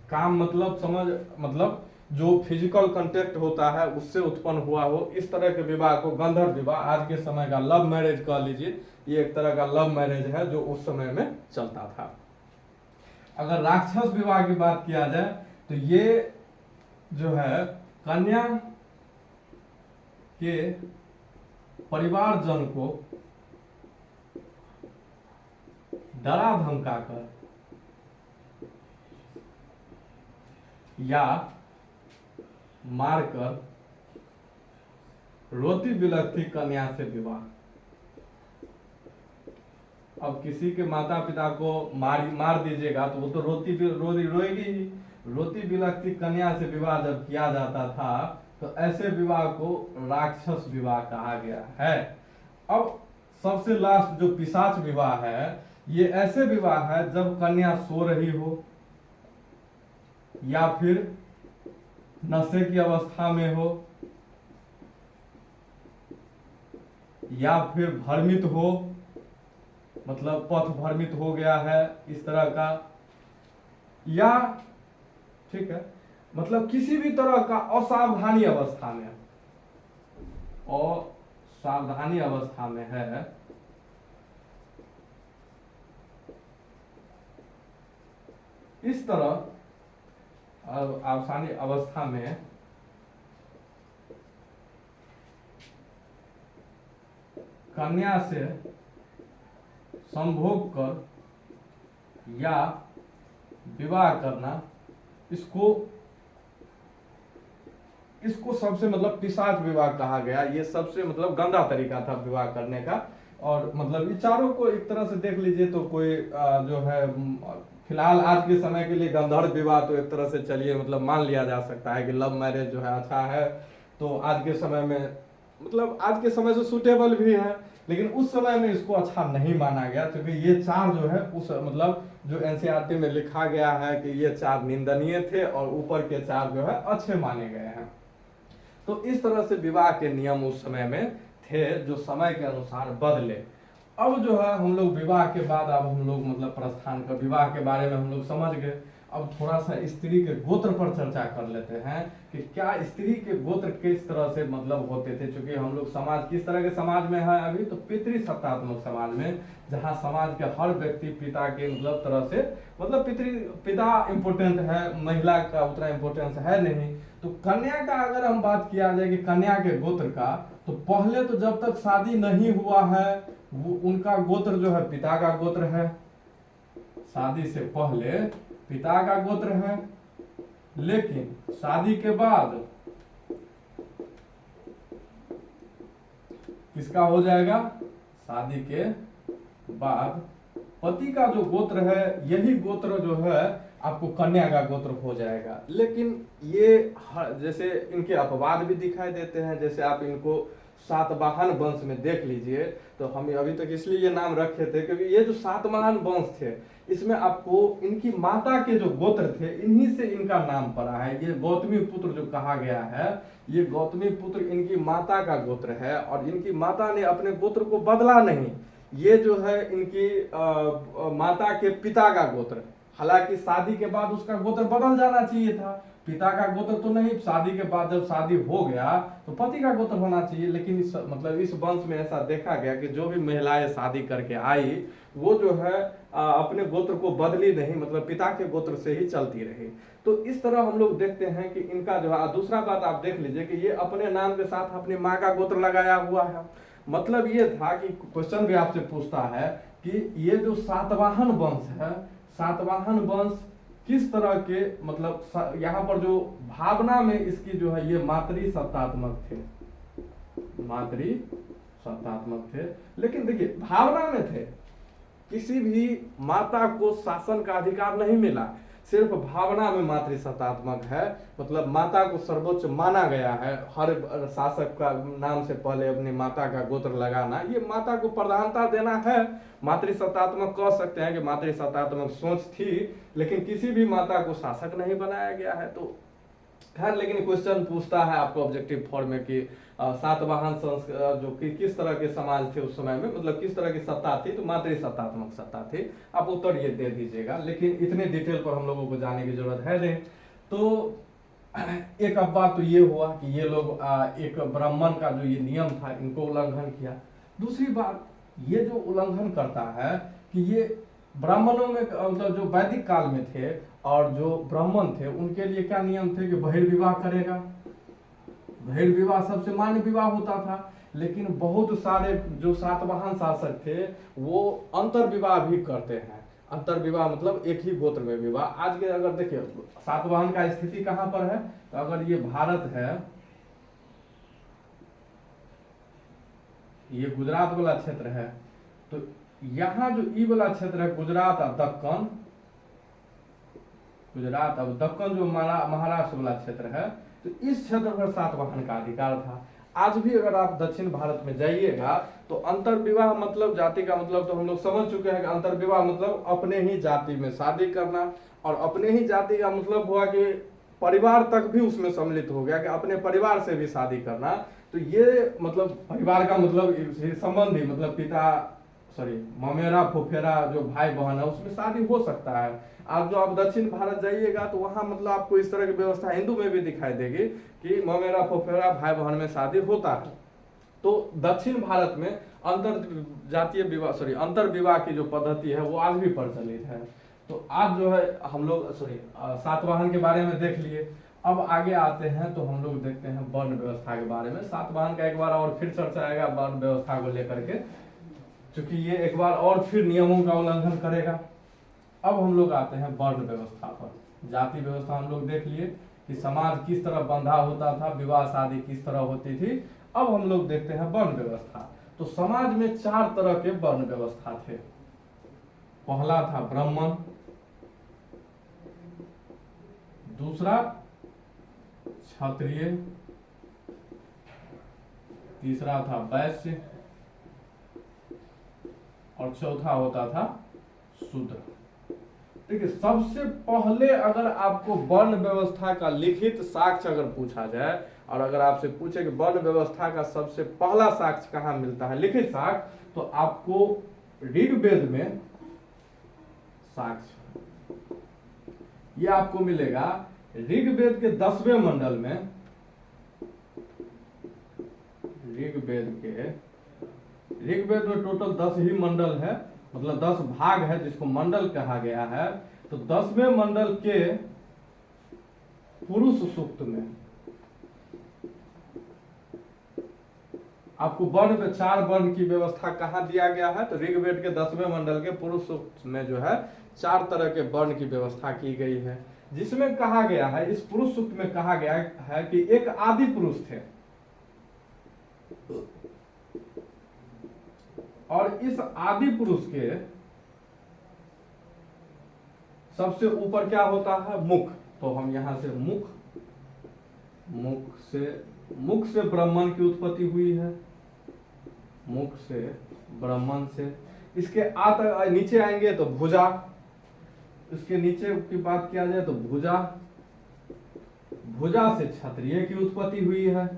काम मतलब जो फिजिकल कांटेक्ट होता है उससे उत्पन्न हुआ हो, इस तरह के विवाह को गंधर्व विवाह, आज के समय का लव मैरिज कह लीजिए, ये एक तरह का लव मैरिज है जो उस समय में चलता था। अगर राक्षस विवाह की बात किया जाए तो ये जो है कन्या के परिवारजन को डरा धमका कर या मारकर रोती बिलखती कन्या से विवाह। अब किसी के माता पिता को मार दीजिएगा तो वो तो रोएगी ही। रोती बिलखती कन्या से विवाह जब किया जाता था तो ऐसे विवाह को राक्षस विवाह कहा गया है। अब सबसे लास्ट जो पिशाच विवाह है, ये ऐसे विवाह है जब कन्या सो रही हो या फिर नशे की अवस्था में हो या फिर भ्रमित हो, मतलब पथ भ्रमित हो गया है इस तरह का, या ठीक है मतलब किसी भी तरह का असावधानी अवस्था में, असावधानी अवस्था में है, इस तरह अवसानी अवस्था में कन्या से संभोग कर या विवाह करना, इसको सबसे मतलब पिशाच विवाह कहा गया। ये सबसे मतलब गंदा तरीका था विवाह करने का। और मतलब ये चारों को एक तरह से देख लीजिए तो कोई जो है फिलहाल आज के समय के लिए गंधर्व विवाह तो एक तरह से चलिए मतलब मान लिया जा सकता है कि लव मैरिज जो है अच्छा है, तो आज के समय में मतलब आज के समय से सूटेबल भी है, लेकिन उस समय में इसको अच्छा नहीं माना गया क्योंकि ये चार जो है उस मतलब जो एनसीईआरटी में लिखा गया है कि ये चार निंदनीय थे और ऊपर के चार जो है अच्छे माने गए हैं। तो इस तरह से विवाह के नियम उस समय में थे जो समय के अनुसार बदले। अब जो है हम लोग विवाह के बाद अब हम लोग मतलब प्रस्थान कर विवाह के बारे में हम लोग समझ गए। अब थोड़ा सा स्त्री के गोत्र पर चर्चा कर लेते हैं कि क्या स्त्री के गोत्र किस तरह से मतलब होते थे। क्योंकि हम लोग समाज किस तरह के समाज में है अभी, तो पितृसत्तात्मक समाज में, जहाँ समाज के हर व्यक्ति पिता के मतलब तरह से मतलब पिता इम्पोर्टेंट है, महिला का उतना इम्पोर्टेंस है नहीं। तो कन्या का अगर हम बात किया जाए कि कन्या के गोत्र का, तो पहले तो जब तक शादी नहीं हुआ है वो उनका गोत्र जो है पिता का गोत्र है, शादी से पहले पिता का गोत्र है। लेकिन शादी के बाद किसका हो जाएगा, शादी के बाद पति का जो गोत्र है यही गोत्र जो है आपको कन्या का गोत्र हो जाएगा। लेकिन ये जैसे इनके अपवाद भी दिखाई देते हैं, जैसे आप इनको सातवाहन वंश में देख लीजिए, तो हम अभी तक इसलिए ये नाम रखे थे क्योंकि ये जो सातवाहन वंश थे इसमें आपको इनकी माता के जो गोत्र थे इन्हीं से इनका नाम पड़ा है। ये गौतमी पुत्र जो कहा गया है, ये गौतमी पुत्र इनकी माता का गोत्र है और इनकी माता ने अपने गोत्र को बदला नहीं। ये जो है इनकी माता के पिता का गोत्र, हालांकि शादी के बाद उसका गोत्र बदल जाना चाहिए था, पिता का गोत्र तो नहीं, शादी के बाद जब शादी हो गया तो पति का गोत्र होना चाहिए। लेकिन इस वंश में ऐसा देखा गया कि जो भी महिलाएं शादी करके आई वो जो है अपने गोत्र को बदली नहीं, मतलब पिता के गोत्र से ही चलती रही। तो इस तरह हम लोग देखते हैं कि इनका जो है दूसरा बात आप देख लीजिए कि ये अपने नाम के साथ अपनी माँ का गोत्र लगाया हुआ है। मतलब ये था कि क्वेश्चन भी आपसे पूछता है कि ये जो सातवाहन वंश है, सातवाहन वंश किस तरह के मतलब यहाँ पर जो भावना में इसकी जो है ये मातृसत्तात्मक थे, मातृसत्तात्मक थे। लेकिन देखिए भावना में थे, किसी भी माता को शासन का अधिकार नहीं मिला, सिर्फ भावना में मातृसत्तात्मक है। मतलब माता को सर्वोच्च माना गया है, हर शासक का नाम से पहले अपनी माता का गोत्र लगाना, ये माता को प्रधानता देना है। मातृसत्तात्मक कह सकते हैं कि मातृसत्तात्मक सोच थी, लेकिन किसी भी माता को शासक नहीं बनाया गया है। तो खैर, लेकिन क्वेश्चन पूछता है आपको ऑब्जेक्टिव फॉर्म में कि सातवाहन जो कि किस तरह के समाज थे उस समय में, मतलब किस तरह की सत्ता थी, तो मातृसत्तात्मक सत्ता थी। आप उत्तर ये दे दीजिएगा, लेकिन इतने डिटेल पर हम लोगों को जाने की जरूरत है नहीं। तो एक अब बात तो ये हुआ कि ये लोग एक ब्राह्मण का जो ये नियम था इनको उल्लंघन किया। दूसरी बात, ये जो उल्लंघन करता है कि ये ब्राह्मणों में मतलब जो वैदिक काल में थे और जो ब्राह्मण थे उनके लिए क्या नियम थे कि बहिर्विवाह करेगा, बहिर्विवाह सबसे मान्य विवाह होता था। लेकिन बहुत सारे जो सातवाहन शासक थे वो अंतर विवाह भी करते हैं। अंतर विवाह मतलब एक ही गोत्र में विवाह। आज के अगर देखिए सातवाहन का स्थिति कहां पर है, तो अगर ये भारत है, ये गुजरात वाला क्षेत्र है, तो यहाँ जो ई वाला क्षेत्र है गुजरात और दक्कन, गुजरात और दक्कन जो महाराष्ट्र वाला क्षेत्र है, तो इस क्षेत्र पर सातवाहन का अधिकार था। आज भी अगर आप दक्षिण भारत में जाइएगा तो अंतर विवाह मतलब जाति का मतलब तो हम लोग समझ चुके हैं कि अंतर विवाह मतलब अपने ही जाति में शादी करना, और अपने ही जाति का मतलब हुआ कि परिवार तक भी उसमें सम्मिलित हो गया कि अपने परिवार से भी शादी करना। तो ये मतलब परिवार का मतलब संबंधी मतलब पिता ममेरा फुफेरा जो भाई बहन है उसमें शादी हो सकता है। आप जो आप दक्षिण भारत जाइएगा तो वहां मतलब आपको इस तरह की व्यवस्था हिंदू में भी दिखाई देगी कि ममेरा फुफेरा भाई बहन में शादी होता है। तो दक्षिण भारत में अंतर जातीय विवाह अंतर विवाह की जो पद्धति है वो आज भी प्रचलित है। तो आज जो है हम लोग सातवाहन के बारे में देख लिए। अब आगे आते हैं तो हम लोग देखते हैं वर्ण व्यवस्था के बारे में। सातवाहन का एक बार और फिर चर्चा आएगा वर्ण व्यवस्था को लेकर के, क्योंकि ये एक बार और फिर नियमों का उल्लंघन करेगा। अब हम लोग आते हैं वर्ण व्यवस्था पर। जाति व्यवस्था हम लोग देख लिए कि समाज किस तरह बंधा होता था, विवाह शादी किस तरह होती थी। अब हम लोग देखते हैं वर्ण व्यवस्था। तो समाज में 4 तरह के वर्ण व्यवस्था थे। पहला था ब्राह्मण, दूसरा क्षत्रिय, तीसरा था वैश्य, और चौथा होता था शूद्र। देखिए सबसे पहले अगर आपको वर्ण व्यवस्था का लिखित साक्ष्य अगर पूछा जाए, और अगर आपसे पूछे कि वर्ण व्यवस्था का सबसे पहला साक्ष्य कहाँ मिलता है, लिखित साक्ष्य, तो आपको ऋग्वेद में साक्ष्य ये आपको मिलेगा। ऋग्वेद के 10वें मंडल में, ऋग्वेद में टोटल 10 ही मंडल है, मतलब 10 भाग है जिसको मंडल कहा गया है। तो 10वें मंडल के पुरुष सूक्त में आपको वर्ण में 4 वर्ण की व्यवस्था कहाँ दिया गया है, तो ऋग्वेद के 10वें मंडल के पुरुष सूक्त में जो है 4 तरह के वर्ण की व्यवस्था की गई है। जिसमें कहा गया है, इस पुरुष सूक्त में कहा गया है कि एक आदि पुरुष थे, और इस आदि पुरुष के सबसे ऊपर क्या होता है, मुख। तो हम यहां से मुख से ब्राह्मण की उत्पत्ति हुई है, मुख से ब्राह्मण से। इसके नीचे आएंगे तो भुजा, इसके नीचे की बात किया जाए तो भुजा से क्षत्रिय की उत्पत्ति हुई है,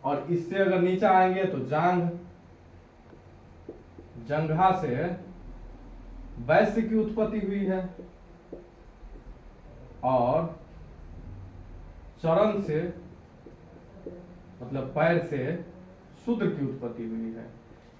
और इससे अगर नीचे आएंगे तो जंघा से वैश्य की उत्पत्ति हुई है, और चरण से मतलब पैर से शूद्र की उत्पत्ति हुई है।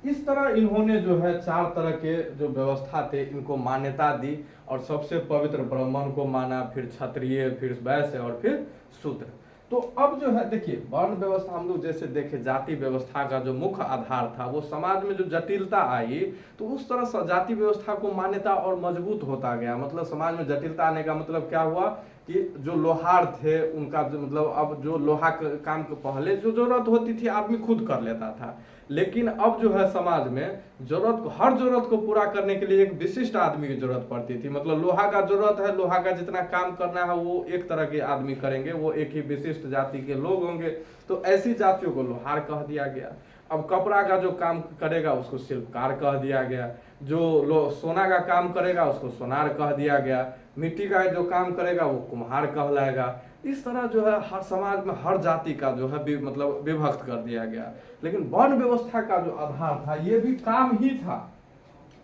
इस तरह इन्होंने जो है 4 तरह के जो व्यवस्था थे इनको मान्यता दी, और सबसे पवित्र ब्राह्मण को माना, फिर क्षत्रिय, फिर वैश्य और फिर शूद्र। तो अब जो है देखिए वर्ण व्यवस्था हम लोग जैसे देखे, जाति व्यवस्था का जो मुख्य आधार था वो समाज में जो जटिलता आई तो उस तरह से जाति व्यवस्था को मान्यता और मजबूत होता गया। मतलब समाज में जटिलता आने का मतलब क्या हुआ कि जो लोहार थे उनका जो मतलब अब जो लोहा काम के पहले जो जरूरत होती थी आदमी खुद कर लेता था, लेकिन अब जो है समाज में हर जरूरत को पूरा करने के लिए एक विशिष्ट आदमी की जरूरत पड़ती थी। मतलब लोहा का जरूरत है, लोहा का जितना काम करना है वो एक तरह के आदमी करेंगे, वो एक ही विशिष्ट जाति के लोग होंगे, तो ऐसी जातियों को लोहार कह दिया गया। अब कपड़ा का जो काम करेगा उसको शिल्पकार कह दिया गया, जो सोना का काम करेगा उसको सोनार कह दिया गया, मिट्टी का जो काम करेगा वो कुम्हार कहलाएगा। इस तरह जो है हर समाज में हर जाति का जो है मतलब विभक्त कर दिया गया। लेकिन वर्ण व्यवस्था का जो आधार था ये भी काम ही था,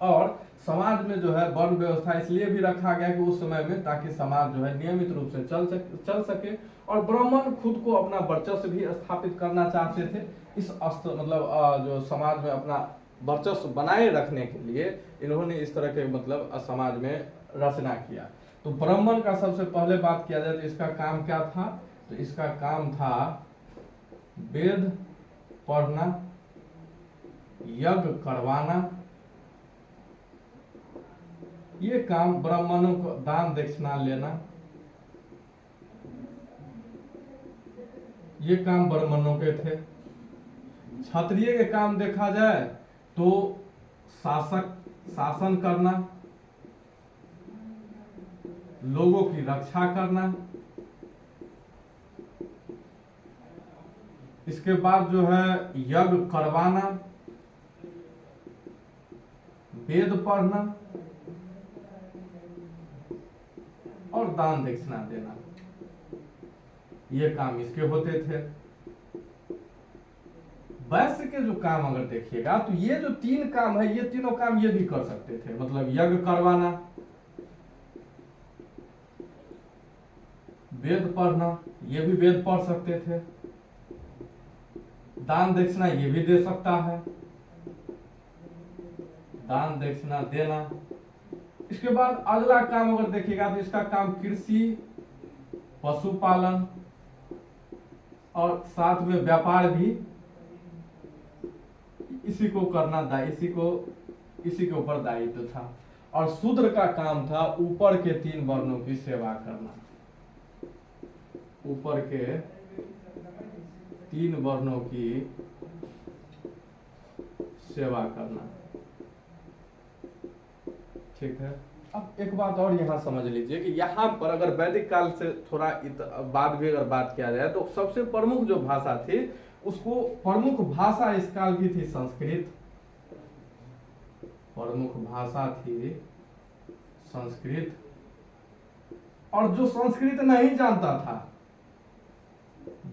और समाज में जो है वर्ण व्यवस्था इसलिए भी रखा गया कि उस समय में ताकि समाज जो है नियमित रूप से चल सके। और ब्राह्मण खुद को अपना वर्चस्व भी स्थापित करना चाहते थे। इस मतलब जो समाज में अपना वर्चस्व बनाए रखने के लिए इन्होंने इस तरह के मतलब समाज में रचना किया। तो ब्राह्मण का सबसे पहले बात किया जाए तो इसका काम क्या था, तो इसका काम था वेद पढ़ना, यज्ञ करवाना। ये काम ब्राह्मणों को, दान दक्षिणा लेना, ये काम ब्राह्मणों के थे। क्षत्रिय के काम देखा जाए तो शासन करना, लोगों की रक्षा करना। इसके बाद जो है यज्ञ करवाना, वेद पढ़ना और दान दक्षिणा देना, ये काम इसके होते थे। वैश्य के जो काम अगर देखिएगा तो ये जो 3 काम है, ये तीनों काम ये भी कर सकते थे। मतलब यज्ञ करवाना, वेद पढ़ना, ये भी वेद पढ़ सकते थे। दान दक्षिणा ये भी दे सकता है, दान दक्षिणा देना। इसके बाद अगला काम अगर देखिएगा तो इसका काम कृषि, पशुपालन और साथ में व्यापार भी इसी को करना, इसी के ऊपर दायित्व था। और शूद्र का काम था ऊपर के 3 वर्णों की सेवा करना, ऊपर के 3 वर्णों की सेवा करना। ठीक है। अब एक बात और यहाँ समझ लीजिए कि यहाँ पर अगर वैदिक काल से थोड़ा बाद भी अगर बात किया जाए तो सबसे प्रमुख जो भाषा थी, उसको प्रमुख भाषा इस काल की थी संस्कृत। प्रमुख भाषा थी संस्कृत। और जो संस्कृत नहीं जानता था,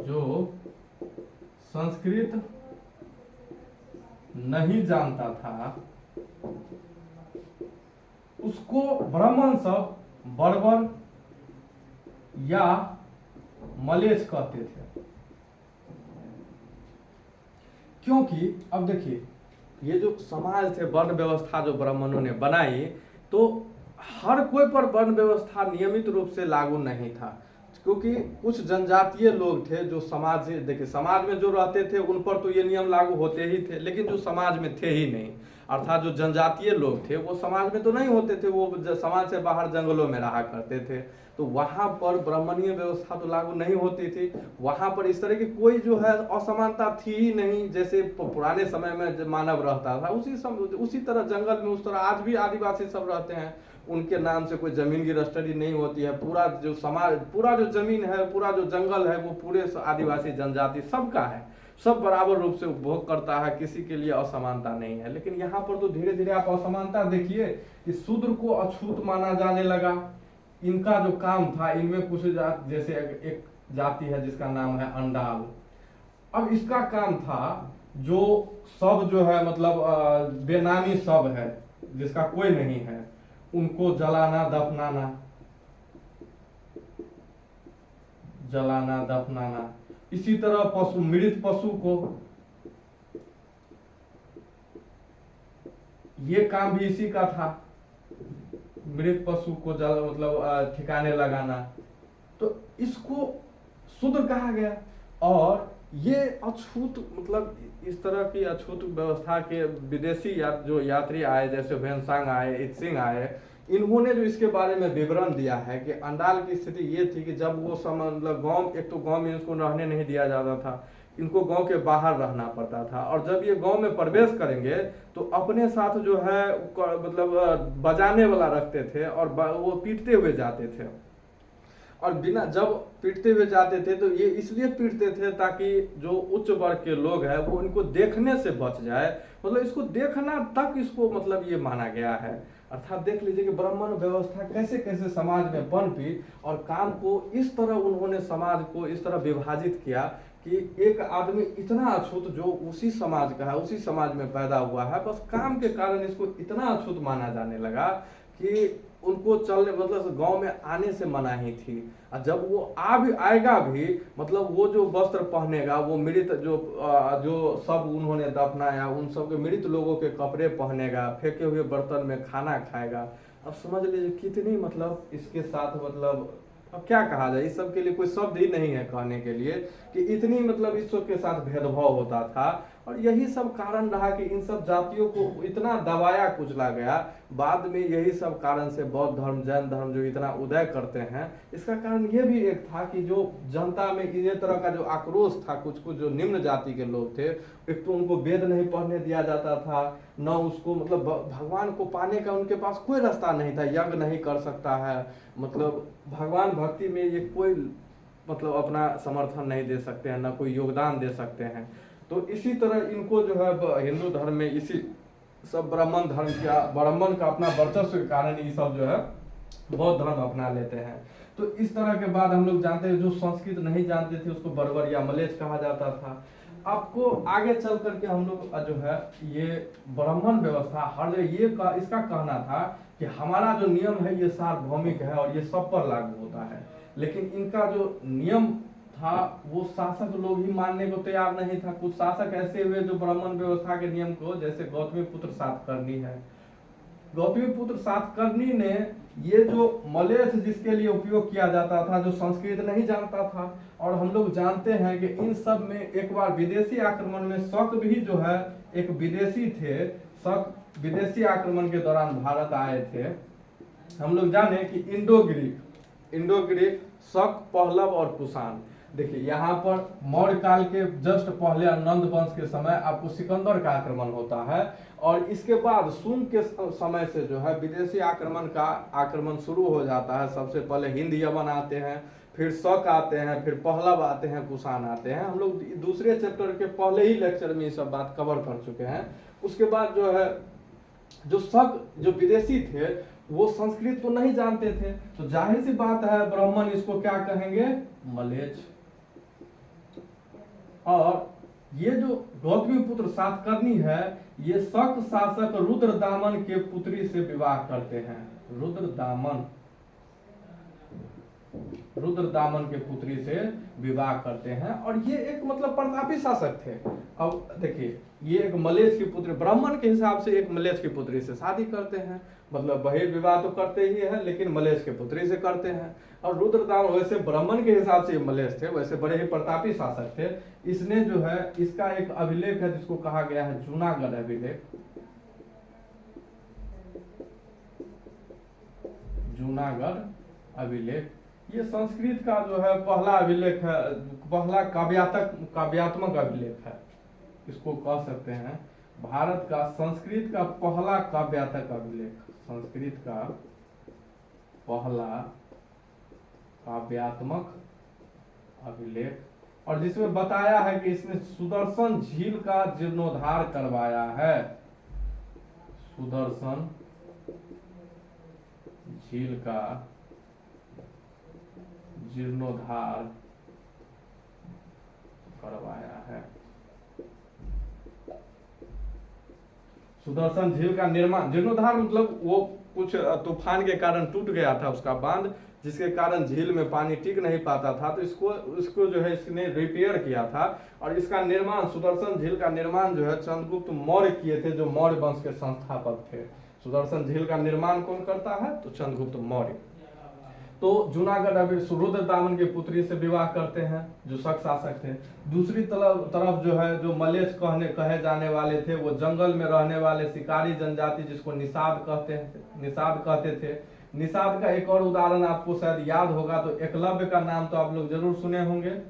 जो संस्कृत नहीं जानता था, उसको ब्राह्मण सब बर्बर या मलेच्छ कहते थे। क्योंकि अब देखिए, ये जो समाज थे, वर्ण व्यवस्था जो ब्राह्मणों ने बनाई, तो हर कोई पर वर्ण व्यवस्था नियमित रूप से लागू नहीं था। क्योंकि कुछ जनजातीय लोग थे जो समाज से, देखिए समाज में जो रहते थे उन पर तो ये नियम लागू होते ही थे, लेकिन जो समाज में थे ही नहीं, अर्थात जो जनजातीय लोग थे वो समाज में तो नहीं होते थे, वो समाज से बाहर जंगलों में रहा करते थे। तो वहां पर ब्राह्मणीय व्यवस्था तो लागू नहीं होती थी। वहां पर इस तरह की कोई जो है असमानता थी ही नहीं। जैसे पुराने समय में मानव रहता था उसी तरह जंगल में, उस तरह आज भी आदिवासी सब रहते हैं। उनके नाम से कोई जमीन की रजिस्ट्री नहीं होती है। पूरा जो समाज, पूरा जो जमीन है, पूरा जो जंगल है, वो पूरे आदिवासी जनजाति सबका है। सब बराबर रूप से उपभोग करता है, किसी के लिए असमानता नहीं है। लेकिन यहाँ पर तो धीरे धीरे आप असमानता देखिए कि शूद्र को अछूत माना जाने लगा। इनका जो काम था, इनमें कुछ जैसे एक जाति है जिसका नाम है अंडाल। अब इसका काम था जो सब जो है मतलब बेनामी सब है, जिसका कोई नहीं है, उनको जलाना दफनाना। इसी तरह पशु, मृत पशु को, ये काम भी इसी का था, मृत पशु को मतलब ठिकाने लगाना। तो इसको शूद्र कहा गया। और ये अछूत, मतलब इस तरह की अछूत व्यवस्था के विदेशी जो यात्री आए, जैसे वेनसांग आए, इत्सिंग आए, इन्होंने जो इसके बारे में विवरण दिया है कि अंडाल की स्थिति ये थी कि जब वो मतलब गांव, एक तो गांव में इसको रहने नहीं दिया जाता था, इनको गांव के बाहर रहना पड़ता था। और जब ये गांव में प्रवेश करेंगे तो अपने साथ जो है मतलब बजाने वाला रखते थे और वो पीटते हुए जाते थे। और बिना, जब पीटते हुए जाते थे तो ये इसलिए पीटते थे ताकि जो उच्च वर्ग के लोग हैं वो इनको देखने से बच जाए। मतलब इसको देखना तक इसको मतलब ये माना गया है। अर्थात देख लीजिए कि ब्राह्मण व्यवस्था कैसे कैसे समाज में पनपी और काम को इस तरह उन्होंने समाज को इस तरह विभाजित किया कि एक आदमी इतना अछूत जो उसी समाज का है, उसी समाज में पैदा हुआ है, बस काम के कारण इसको इतना अछूत माना जाने लगा कि उनको चलने मतलब गांव में आने से मनाही थी। और जब वो आएगा भी, मतलब वो जो वस्त्र पहनेगा, वो मृत जो सब उन्होंने दफनाया उन सब के मृत लोगों के कपड़े पहनेगा, फेंके हुए बर्तन में खाना खाएगा। अब समझ लीजिए कितनी मतलब इसके साथ मतलब अब क्या कहा जाए, इस सब के लिए कोई शब्द ही नहीं है कहने के लिए कि इतनी मतलब ईश्वर के साथ भेदभाव होता था। और यही सब कारण रहा कि इन सब जातियों को इतना दबाया कुचला गया। बाद में यही सब कारण से बौद्ध धर्म, जैन धर्म जो इतना उदय करते हैं, इसका कारण ये भी एक था कि जो जनता में इस तरह का जो आक्रोश था, कुछ कुछ जो निम्न जाति के लोग थे, एक तो उनको वेद नहीं पढ़ने दिया जाता था, न उसको मतलब भगवान को पाने का उनके पास कोई रास्ता नहीं था, यज्ञ नहीं कर सकता है, मतलब भगवान भक्ति में ये कोई मतलब अपना समर्थन नहीं दे सकते हैं, ना कोई योगदान दे सकते हैं। तो इसी तरह इनको जो है हिंदू धर्म में इसी सब ब्राह्मण का अपना वर्चस्व के कारण ये सब जो है बौद्ध धर्म अपना लेते हैं। तो इस तरह के बाद हम लोग जानते हैं जो संस्कृत नहीं जानते थे उसको बर्बर या मलेच्छ कहा जाता था। आपको आगे चल करके हम लोग जो है ये ब्राह्मण व्यवस्था हर इसका कहना था कि हमारा जो नियम है ये सार्वभौमिक है और ये सब पर लागू होता है, लेकिन इनका जो नियम था वो शासक लोग ही मानने को तैयार नहीं था। कुछ शासक ऐसे हुए जो ब्राह्मण व्यवस्था के नियम को, जैसे गौतमीपुत्र सातकर्णी है, गौतमीपुत्र सातकर्णी ने ये जो मलेच्छ जिसके लिए उपयोग किया जाता था, जो संस्कृत नहीं जानता था, और हम लोग जानते हैं कि इन सब में एक बार विदेशी आक्रमण में शक भी जो है एक विदेशी थे, शक विदेशी आक्रमण के दौरान भारत आए थे। हम लोग जाने कि इंडो ग्रीक शक, पहलव और कुषाण। देखिए यहाँ पर मौर्य काल के जस्ट पहले नंद वंश के समय आपको सिकंदर का आक्रमण होता है, और इसके बाद शुंग के समय से जो है विदेशी आक्रमण शुरू हो जाता है। सबसे पहले हिंद यमन आते हैं, फिर शक आते हैं, फिर पहलव आते हैं, कुषाण आते हैं। हम लोग दूसरे चैप्टर के पहले ही लेक्चर में ये सब बात कवर कर चुके हैं। उसके बाद जो है जो शक जो विदेशी थे वो संस्कृत तो नहीं जानते थे, तो जाहिर सी बात है ब्राह्मण इसको क्या कहेंगे, मलेच्छ। और ये जो गौतमीपुत्र सातकर्णी है ये शक शासक रुद्रदामन के पुत्री से विवाह करते हैं। रुद्रदामन के पुत्री से विवाह करते हैं, और ये एक मतलब प्रतापी शासक थे। अब देखिए ये एक मलेच्छ की पुत्री, ब्राह्मण के हिसाब से एक मलेच्छ की पुत्री से शादी करते हैं, मतलब बहिर्विवाह तो करते ही है लेकिन मलेच्छ के पुत्री से करते हैं। और रुद्रदामन वैसे ब्राह्मण के हिसाब से मलेच्छ थे, वैसे बड़े ही प्रतापी शासक थे। इसने जो है इसका एक अभिलेख है जिसको कहा गया है जूनागढ़ अभिलेख। जूनागढ़ अभिलेख ये संस्कृत का जो है पहला अभिलेख है, पहला काव्यात्मक अभिलेख है, इसको कह सकते हैं भारत का संस्कृत का पहला काव्यात्मक अभिलेख, संस्कृत का पहला काव्यात्मक अभिलेख, और जिसमें बताया है कि इसने सुदर्शन झील का जीर्णोद्धार करवाया है। सुदर्शन झील का जीर्णोद्धार करवाया है। सुदर्शन झील का निर्माण, जीर्णोद्धार मतलब वो कुछ तूफान के कारण टूट गया था उसका बांध, जिसके कारण झील में पानी टिक नहीं पाता था, तो इसको जो है इसने रिपेयर किया था। और इसका निर्माण, सुदर्शन झील का निर्माण जो है चंद्रगुप्त मौर्य किए थे, जो मौर्य वंश के संस्थापक थे। सुदर्शन झील का निर्माण कौन करता है, तो चंद्रगुप्त मौर्य। तो जूनागढ़ अभी रुद्रदामन की पुत्री से विवाह करते हैं जो शक शासक थे। दूसरी तरफ जो है जो मलेच्छ कहे जाने वाले थे वो जंगल में रहने वाले शिकारी जनजाति जिसको निषाद कहते थे। निषाद का एक और उदाहरण आपको शायद याद होगा, तो एकलव्य का नाम तो आप लोग जरूर सुने होंगे।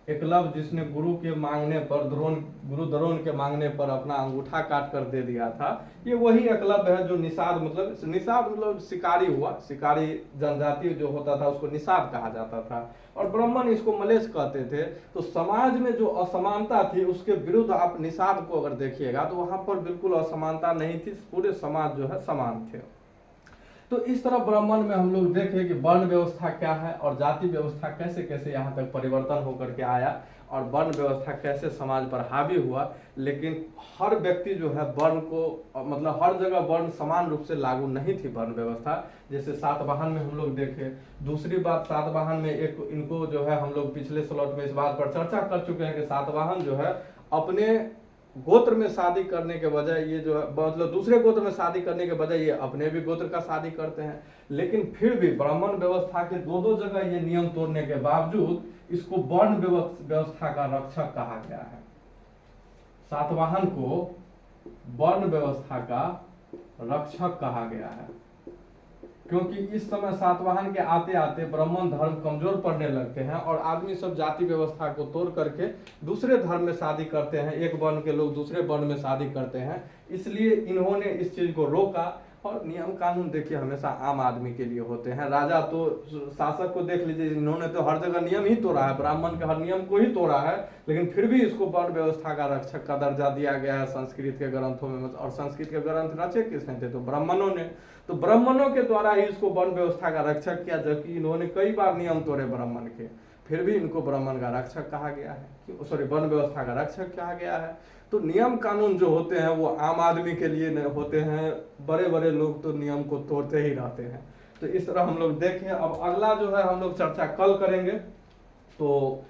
एकलव्य जिसने गुरु के मांगने पर गुरु द्रोण के मांगने पर अपना अंगूठा काट कर दे दिया था, ये वही एकलव्य है जो निषाद मतलब शिकारी हुआ, शिकारी जनजाति जो होता था उसको निषाद कहा जाता था। और ब्राह्मण इसको मलेच्छ कहते थे। तो समाज में जो असमानता थी उसके विरुद्ध आप निषाद को अगर देखिएगा तो वहां पर बिल्कुल असमानता नहीं थी, पूरे समाज जो है समान थे। तो इस तरह ब्राह्मण में हम लोग देखें कि वर्ण व्यवस्था क्या है और जाति व्यवस्था कैसे कैसे यहाँ तक परिवर्तन होकर के आया और वर्ण व्यवस्था कैसे समाज पर हावी हुआ। लेकिन हर व्यक्ति जो है वर्ण को मतलब हर जगह वर्ण समान रूप से लागू नहीं थी वर्ण व्यवस्था। जैसे सातवाहन में हम लोग देखें। दूसरी बात, सातवाहन में एक इनको जो है हम लोग पिछले स्लॉट में इस बात पर चर्चा कर चुके हैं कि सातवाहन जो है अपने गोत्र में शादी करने के बजाय ये जो है मतलब दूसरे गोत्र में शादी करने के बजाय ये अपने भी गोत्र का शादी करते हैं। लेकिन फिर भी ब्राह्मण व्यवस्था के दो जगह ये नियम तोड़ने के बावजूद इसको वर्ण व्यवस्था का रक्षक कहा गया है। सातवाहन को वर्ण व्यवस्था का रक्षक कहा गया है क्योंकि इस समय सातवाहन के आते आते ब्राह्मण धर्म कमजोर पड़ने लगते हैं और आदमी सब जाति व्यवस्था को तोड़ करके दूसरे धर्म में शादी करते हैं। एक वर्ण के लोग दूसरे वर्ण में शादी करते हैं, इसलिए इन्होंने इस चीज को रोका। और नियम कानून देखिए हमेशा आम आदमी के लिए होते हैं। राजा तो शासक को देख लीजिए, इन्होंने तो हर जगह नियम ही तोड़ा है, ब्राह्मण के हर नियम को ही तोड़ा है, लेकिन फिर भी इसको वर्ण व्यवस्था का रक्षक का दर्जा दिया गया है संस्कृत के ग्रंथों में। और संस्कृत के ग्रंथ रचे किसने थे? तो ब्राह्मणों ने। तो ब्राह्मणों के द्वारा ही इसको वर्ण व्यवस्था का रक्षक किया, जबकि इन्होंने कई बार नियम तोड़े ब्राह्मण के, फिर भी इनको ब्राह्मण का रक्षक कहा गया है, सॉरी वर्ण व्यवस्था का रक्षक कहा गया है। तो नियम कानून जो होते हैं वो आम आदमी के लिए होते हैं, बड़े बड़े लोग तो नियम को तोड़ते ही रहते हैं। तो इस तरह हम लोग देखें। अब अगला जो है हम लोग चर्चा कल करेंगे, तो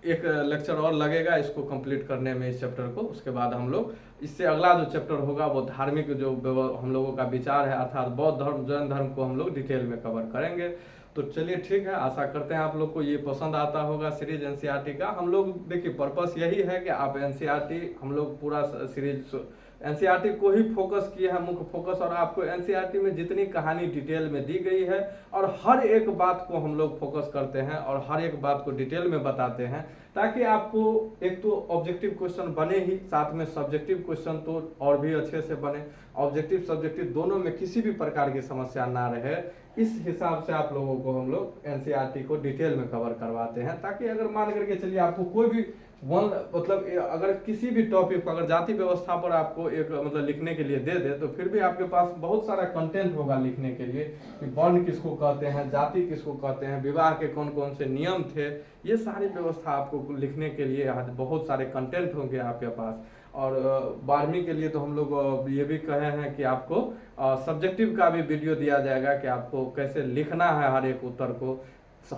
एक लेक्चर और लगेगा इसको कंप्लीट करने में इस चैप्टर को। उसके बाद हम लोग इससे अगला जो चैप्टर होगा वो धार्मिक जो हम लोगों का विचार है, अर्थात बौद्ध धर्म जैन धर्म को हम लोग डिटेल में कवर करेंगे। तो चलिए ठीक है, आशा करते हैं आप लोग को ये पसंद आता होगा सीरीज एनसीईआरटी का। हम लोग देखिए पर्पस यही है कि आप एनसीईआरटी हम लोग पूरा सीरीज एनसीईआरटी को ही फोकस किए हैं, मुख्य फोकस, और आपको एनसीईआरटी में जितनी कहानी डिटेल में दी गई है और हर एक बात को हम लोग फोकस करते हैं और हर एक बात को डिटेल में बताते हैं, ताकि आपको एक तो ऑब्जेक्टिव क्वेश्चन बने ही, साथ में सब्जेक्टिव क्वेश्चन तो और भी अच्छे से बने। ऑब्जेक्टिव सब्जेक्टिव दोनों में किसी भी प्रकार की समस्या ना रहे, इस हिसाब से आप लोगों को हम लोग एनसीईआरटी को डिटेल में कवर करवाते हैं, ताकि अगर मान करके चलिए आपको कोई भी मतलब अगर किसी भी टॉपिक अगर जाति व्यवस्था पर आपको एक मतलब लिखने के लिए दे दे, तो फिर भी आपके पास बहुत सारा कंटेंट होगा लिखने के लिए कि वर्ण किसको कहते हैं, जाति किसको कहते हैं, विवाह के कौन कौन से नियम थे, ये सारी व्यवस्था आपको लिखने के लिए बहुत सारे कंटेंट होंगे आपके पास। और 12वीं के लिए तो हम लोग ये भी कहे हैं कि आपको सब्जेक्टिव का भी वीडियो दिया जाएगा कि आपको कैसे लिखना है हर एक उत्तर को।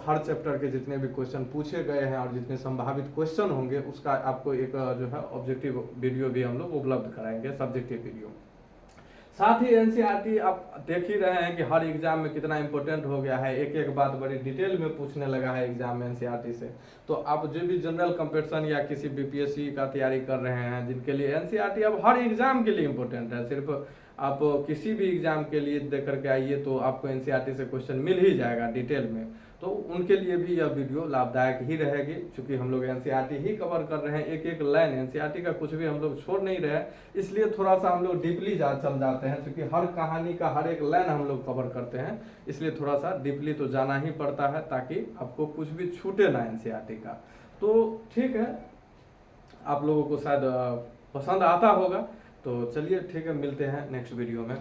हर चैप्टर के जितने भी क्वेश्चन पूछे गए हैं और जितने संभावित क्वेश्चन होंगे उसका आपको एक जो है ऑब्जेक्टिव वीडियो भी हम लोग उपलब्ध कराएंगे, सब्जेक्टिव वीडियो। साथ ही एनसीईआरटी आप देख ही रहे हैं कि हर एग्जाम में कितना इंपॉर्टेंट हो गया है, एक एक बात बड़ी डिटेल में पूछने लगा है एग्जाम में एनसीईआरटी से। तो आप जो भी जनरल कंपटीशन या किसी बीपीएससी का तैयारी कर रहे हैं, जिनके लिए एनसीईआरटी अब हर एग्जाम के लिए इंपॉर्टेंट है, सिर्फ आप किसी भी एग्जाम के लिए देख करके आइए तो आपको एनसीईआरटी से क्वेश्चन मिल ही जाएगा डिटेल में, तो उनके लिए भी यह वीडियो लाभदायक ही रहेगी। क्योंकि हम लोग एनसीईआरटी ही कवर कर रहे हैं, एक एक लाइन एनसीईआरटी का कुछ भी हम लोग छोड़ नहीं रहे, इसलिए थोड़ा सा हम लोग डीपली चल जाते हैं। क्योंकि हर कहानी का हर एक लाइन हम लोग कवर करते हैं, इसलिए थोड़ा सा डीपली तो जाना ही पड़ता है, ताकि आपको कुछ भी छूटे ना एनसीईआरटी का। तो ठीक है, आप लोगों को शायद पसंद आता होगा। तो चलिए ठीक है, मिलते हैं नेक्स्ट वीडियो में।